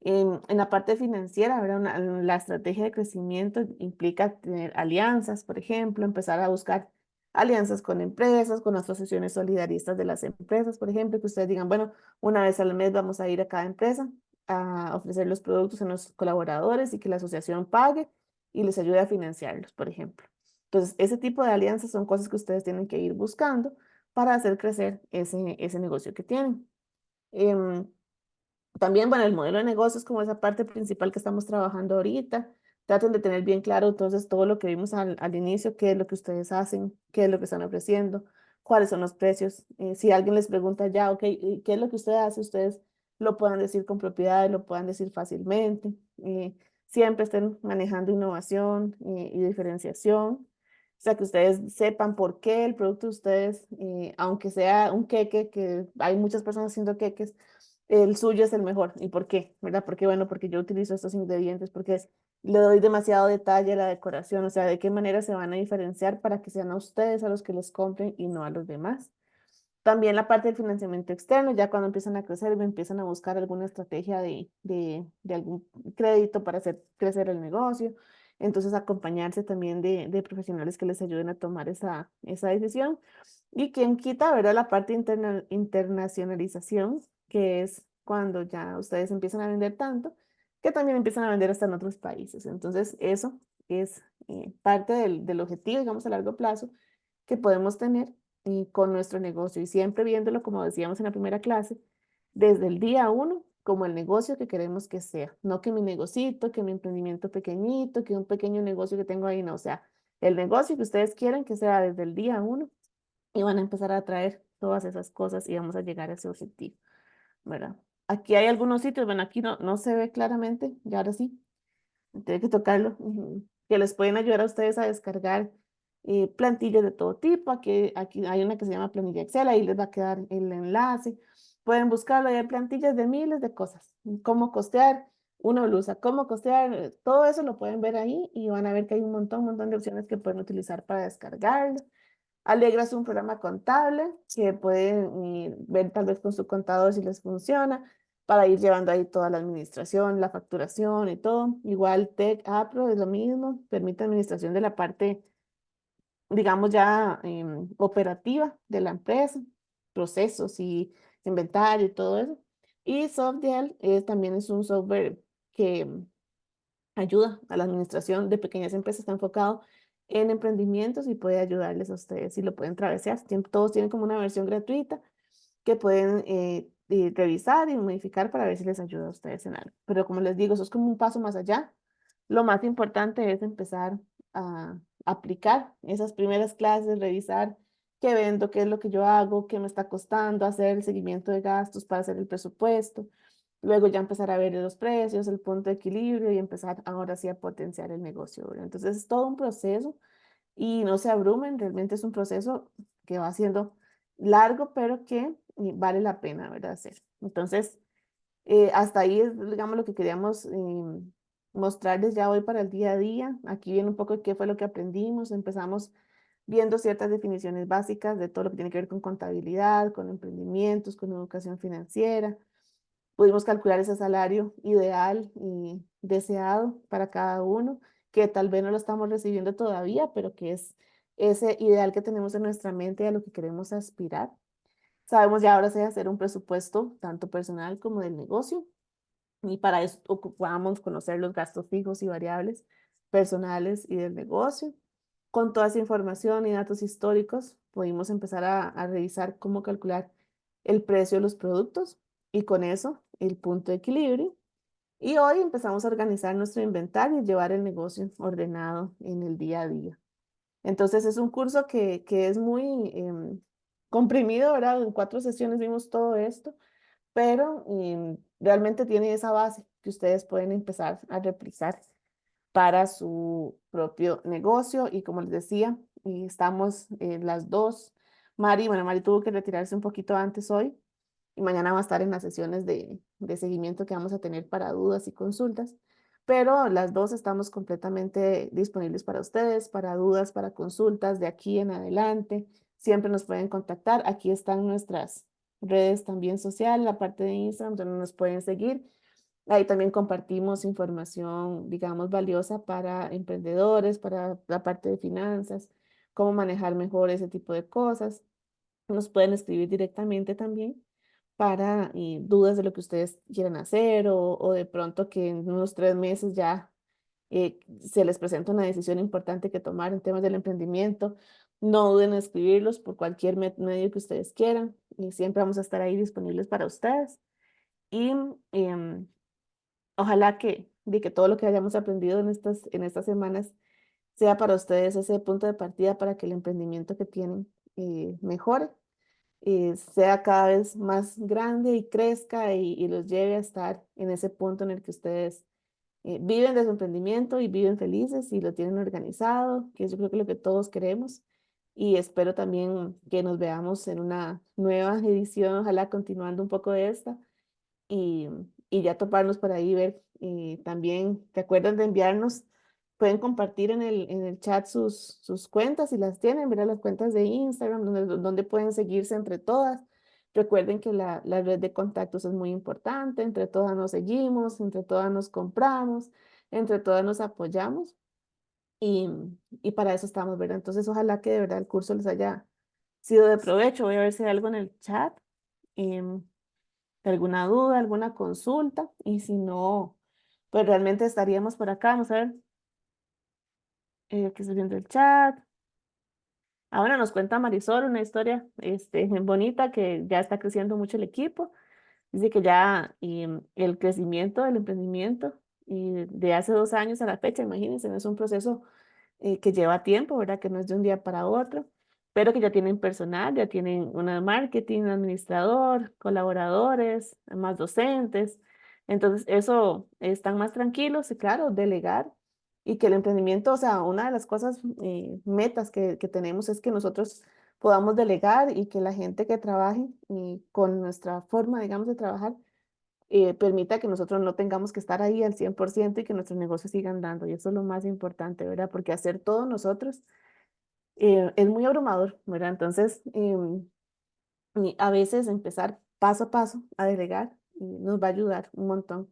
en la parte financiera, ¿verdad? La estrategia de crecimiento implica tener alianzas, por ejemplo, empezar a buscar alianzas con empresas, con asociaciones solidaristas de las empresas, por ejemplo, que ustedes digan, bueno, una vez al mes vamos a ir a cada empresa a ofrecer los productos a nuestros colaboradores y que la asociación pague y les ayude a financiarlos, por ejemplo. Entonces, ese tipo de alianzas son cosas que ustedes tienen que ir buscando para hacer crecer ese negocio que tienen. Em, También, bueno, el modelo de negocio es como esa parte principal que estamos trabajando ahorita. Traten de tener bien claro entonces todo lo que vimos al inicio, qué es lo que ustedes hacen, qué es lo que están ofreciendo, cuáles son los precios. Si alguien les pregunta ya, ok, ¿qué es lo que usted hace? Ustedes lo puedan decir con propiedad, lo puedan decir fácilmente. Siempre estén manejando innovación y diferenciación. O sea, que ustedes sepan por qué el producto de ustedes, aunque sea un queque, que hay muchas personas haciendo queques, el suyo es el mejor. ¿Y por qué? ¿Verdad? Porque bueno, porque yo utilizo estos ingredientes, porque le doy demasiado detalle a la decoración, o sea, de qué manera se van a diferenciar para que sean a ustedes a los que les compren y no a los demás. También la parte del financiamiento externo, ya cuando empiezan a crecer, empiezan a buscar alguna estrategia de algún crédito para hacer crecer el negocio. Entonces, acompañarse también de profesionales que les ayuden a tomar esa decisión. Y quien quita, ¿verdad? La parte internacionalización, que es cuando ya ustedes empiezan a vender tanto, que también empiezan a vender hasta en otros países. Entonces, eso es parte del objetivo, digamos, a largo plazo que podemos tener con nuestro negocio y siempre viéndolo, como decíamos en la primera clase, desde el día uno como el negocio que queremos que sea, no que mi negocito, que mi emprendimiento pequeñito, que un pequeño negocio que tengo ahí, no, o sea, el negocio que ustedes quieren que sea desde el día uno y van a empezar a atraer todas esas cosas y vamos a llegar a ese objetivo, ¿verdad? Aquí hay algunos sitios, bueno, aquí no se ve claramente, y ahora sí, tiene que tocarlo, que les pueden ayudar a ustedes a descargar plantillas de todo tipo. Aquí hay una que se llama planilla Excel, ahí les va a quedar el enlace. Pueden buscarlo, hay plantillas de miles de cosas. Cómo costear una blusa, cómo costear, todo eso lo pueden ver ahí y van a ver que hay un montón de opciones que pueden utilizar para descargarlo. Alegra es un programa contable que pueden ver tal vez con su contador si les funciona para ir llevando ahí toda la administración, la facturación y todo. Igual Tech Apro es lo mismo, permite administración de la parte, digamos, ya operativa de la empresa, procesos y inventario y todo eso. Y Sofdial también es un software que ayuda a la administración de pequeñas empresas, está enfocado en emprendimientos y puede ayudarles a ustedes si lo pueden travesear. Todos tienen como una versión gratuita que pueden revisar y modificar para ver si les ayuda a ustedes en algo. Pero como les digo, eso es como un paso más allá. Lo más importante es empezar a aplicar esas primeras clases, revisar qué vendo, qué es lo que yo hago, qué me está costando, hacer el seguimiento de gastos para hacer el presupuesto. Luego ya empezar a ver los precios, el punto de equilibrio y empezar ahora sí a potenciar el negocio, ¿verdad? Entonces es todo un proceso y no se abrumen, realmente es un proceso que va siendo largo, pero que vale la pena, ¿verdad? Hacer. Entonces, hasta ahí es, digamos, lo que queríamos mostrarles ya hoy para el día a día. Aquí viene un poco de qué fue lo que aprendimos. Empezamos viendo ciertas definiciones básicas de todo lo que tiene que ver con contabilidad, con emprendimientos, con educación financiera. Pudimos calcular ese salario ideal y deseado para cada uno, que tal vez no lo estamos recibiendo todavía, pero que es ese ideal que tenemos en nuestra mente a lo que queremos aspirar. Sabemos ya ahora sí hacer un presupuesto, tanto personal como del negocio, y para eso ocupamos conocer los gastos fijos y variables personales y del negocio. Con toda esa información y datos históricos, pudimos empezar a revisar cómo calcular el precio de los productos y con eso el punto de equilibrio. Y hoy empezamos a organizar nuestro inventario y llevar el negocio ordenado en el día a día. Entonces es un curso que es muy comprimido, ¿verdad? En 4 sesiones vimos todo esto, pero realmente tiene esa base que ustedes pueden empezar a replicar para su propio negocio. Y como les decía, estamos las dos. Bueno, Mari tuvo que retirarse un poquito antes hoy y mañana va a estar en las sesiones de seguimiento que vamos a tener para dudas y consultas. Pero las dos estamos completamente disponibles para ustedes, para dudas, para consultas de aquí en adelante. Siempre nos pueden contactar. Aquí están nuestras redes también sociales, la parte de Instagram, donde nos pueden seguir. Ahí también compartimos información, digamos, valiosa para emprendedores, para la parte de finanzas, cómo manejar mejor ese tipo de cosas. Nos pueden escribir directamente también para dudas de lo que ustedes quieran hacer o de pronto que en unos 3 meses ya se les presenta una decisión importante que tomar en temas del emprendimiento. No duden en escribirlos por cualquier medio que ustedes quieran y siempre vamos a estar ahí disponibles para ustedes. Y em, ojalá que todo lo que hayamos aprendido en estas semanas sea para ustedes ese punto de partida para que el emprendimiento que tienen mejore, sea cada vez más grande y crezca y los lleve a estar en ese punto en el que ustedes viven de su emprendimiento y viven felices y lo tienen organizado, que yo creo que es lo que todos queremos. Y espero también que nos veamos en una nueva edición, ojalá continuando un poco de esta y, y ya toparnos por ahí, ver también, ¿te acuerdan de enviarnos? Pueden compartir en el chat sus cuentas si las tienen, ver las cuentas de Instagram, donde pueden seguirse entre todas. Recuerden que la red de contactos es muy importante, entre todas nos seguimos, entre todas nos compramos, entre todas nos apoyamos y, y para eso estamos, ¿verdad? Entonces, ojalá que de verdad el curso les haya sido de provecho. Voy a ver si hay algo en el chat, em, alguna duda, alguna consulta, y si no, pues realmente estaríamos por acá. Vamos a ver, que estoy viendo el chat. Ahora nos cuenta Marisol una historia bonita, que ya está creciendo mucho el equipo. Dice que ya el crecimiento del emprendimiento y de hace 2 años a la fecha, imagínense, no es un proceso que lleva tiempo, ¿verdad? Que no es de un día para otro, pero que ya tienen personal, ya tienen una de marketing, un administrador, colaboradores, más docentes. Entonces, eso están más tranquilos y claro, delegar y que el emprendimiento, o sea, una de las cosas, metas que tenemos es que nosotros podamos delegar y que la gente que trabaje con nuestra forma, digamos, de trabajar, permita que nosotros no tengamos que estar ahí al 100% y que nuestros negocios sigan dando. Y eso es lo más importante, ¿verdad? Porque hacer todo nosotros es muy abrumador, ¿verdad? Entonces, y a veces empezar paso a paso a delegar nos va a ayudar un montón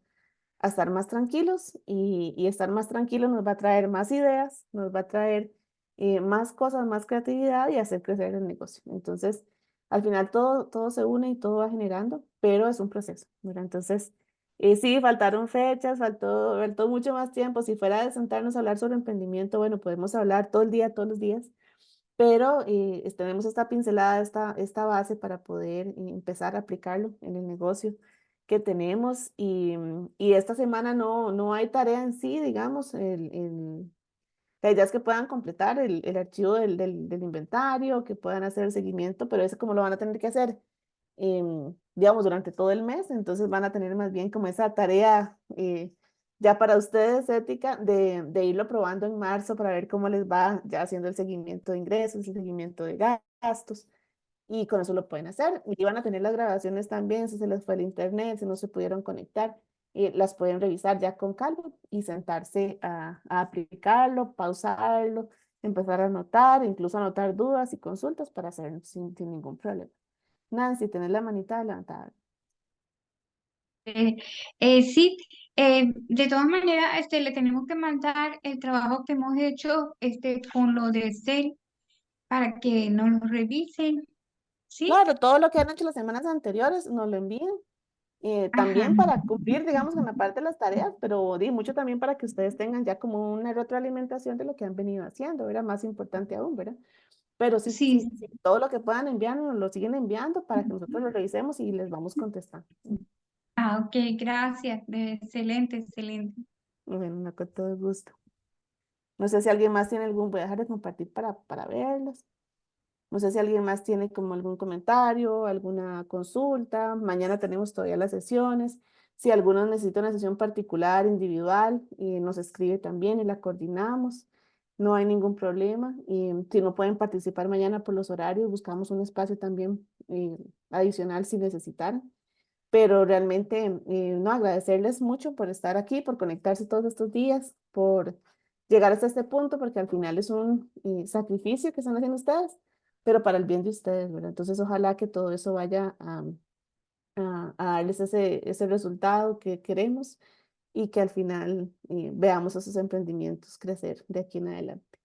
a estar más tranquilos y estar más tranquilos nos va a traer más ideas, nos va a traer más cosas, más creatividad y hacer crecer el negocio. Entonces, al final todo se une y todo va generando, pero es un proceso, ¿verdad? Entonces, sí, faltaron fechas, faltó mucho más tiempo. Si fuera de sentarnos a hablar sobre emprendimiento, bueno, podemos hablar todo el día, todos los días, pero tenemos esta pincelada, esta base para poder empezar a aplicarlo en el negocio que tenemos y esta semana no hay tarea en sí, digamos, la idea es que puedan completar el archivo del inventario, que puedan hacer el seguimiento, pero eso como lo van a tener que hacer, digamos, durante todo el mes, entonces van a tener más bien como esa tarea ya para ustedes, ética, de irlo probando en marzo para ver cómo les va ya haciendo el seguimiento de ingresos, el seguimiento de gastos, y con eso lo pueden hacer. Y van a tener las grabaciones también, si se les fue el internet, si no se pudieron conectar, las pueden revisar ya con calma y sentarse a aplicarlo, pausarlo, empezar a anotar, incluso anotar dudas y consultas para hacerlo sin ningún problema. Nancy, tenés la manita levantada. Eh, sí, de todas maneras, le tenemos que mandar el trabajo que hemos hecho con lo de Excel para que nos lo revisen, ¿sí? Claro, todo lo que han hecho las semanas anteriores nos lo envían, Ajá. también para cumplir, digamos, con la parte de las tareas, pero di mucho también para que ustedes tengan ya como una retroalimentación de lo que han venido haciendo, era más importante aún, ¿verdad? Pero sí, Sí. sí, sí, todo lo que puedan enviar nos lo siguen enviando para que nosotros lo revisemos y les vamos contestando. Ah, ok, gracias. Excelente, excelente. Bueno, no, con todo gusto. No sé si alguien más tiene algún, voy a dejar de compartir para verlos. No sé si alguien más tiene como algún comentario, alguna consulta. Mañana tenemos todavía las sesiones. Si alguno necesita una sesión particular, individual, nos escribe también y la coordinamos. No hay ningún problema. Y si no pueden participar mañana por los horarios, buscamos un espacio también adicional si necesitan. Pero realmente, no, agradecerles mucho por estar aquí, por conectarse todos estos días, por llegar hasta este punto, porque al final es un sacrificio que están haciendo ustedes, pero para el bien de ustedes, ¿verdad? Entonces, ojalá que todo eso vaya a darles ese resultado que queremos y que al final veamos esos emprendimientos crecer de aquí en adelante.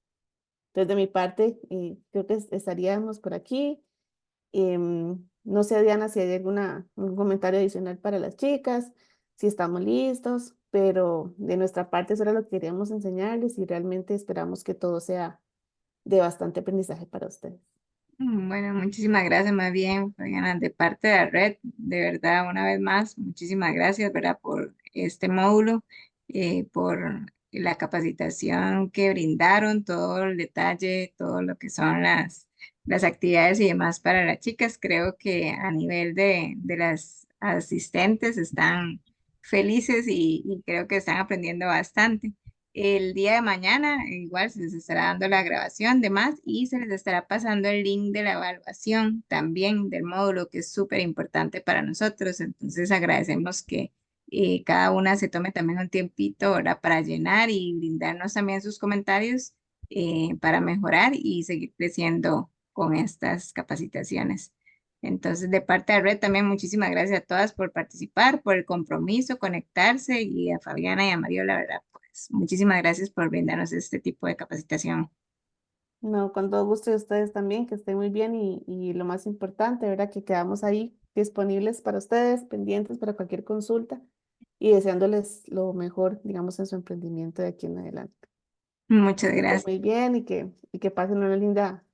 Entonces, de mi parte, creo que estaríamos por aquí. No sé, Diana, si hay algún comentario adicional para las chicas, si estamos listos, pero de nuestra parte eso era lo que queríamos enseñarles y realmente esperamos que todo sea de bastante aprendizaje para ustedes. Bueno, muchísimas gracias más bien, Fabiana, de parte de la red, de verdad, una vez más, muchísimas gracias, ¿verdad? Por este módulo, por la capacitación que brindaron, todo el detalle, todo lo que son las actividades y demás para las chicas. Creo que a nivel de las asistentes están felices y creo que están aprendiendo bastante. El día de mañana igual se les estará dando la grabación de más y se les estará pasando el link de la evaluación también del módulo que es súper importante para nosotros. Entonces agradecemos que cada una se tome también un tiempito, ¿verdad? Para llenar y brindarnos también sus comentarios para mejorar y seguir creciendo con estas capacitaciones. Entonces, de parte de Red, también muchísimas gracias a todas por participar, por el compromiso, conectarse y a Fabiana y a Mario, la verdad, pues Muchísimas gracias por brindarnos este tipo de capacitación. No, con todo gusto y ustedes también, que estén muy bien y lo más importante, ¿verdad? Que quedamos ahí disponibles para ustedes, pendientes para cualquier consulta y deseándoles lo mejor, digamos, en su emprendimiento de aquí en adelante. Muchas Que estén gracias. muy bien y que pasen una linda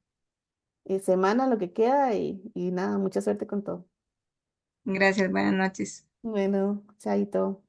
semana, lo que queda y nada, mucha suerte con todo. Gracias, buenas noches. Bueno, chaito.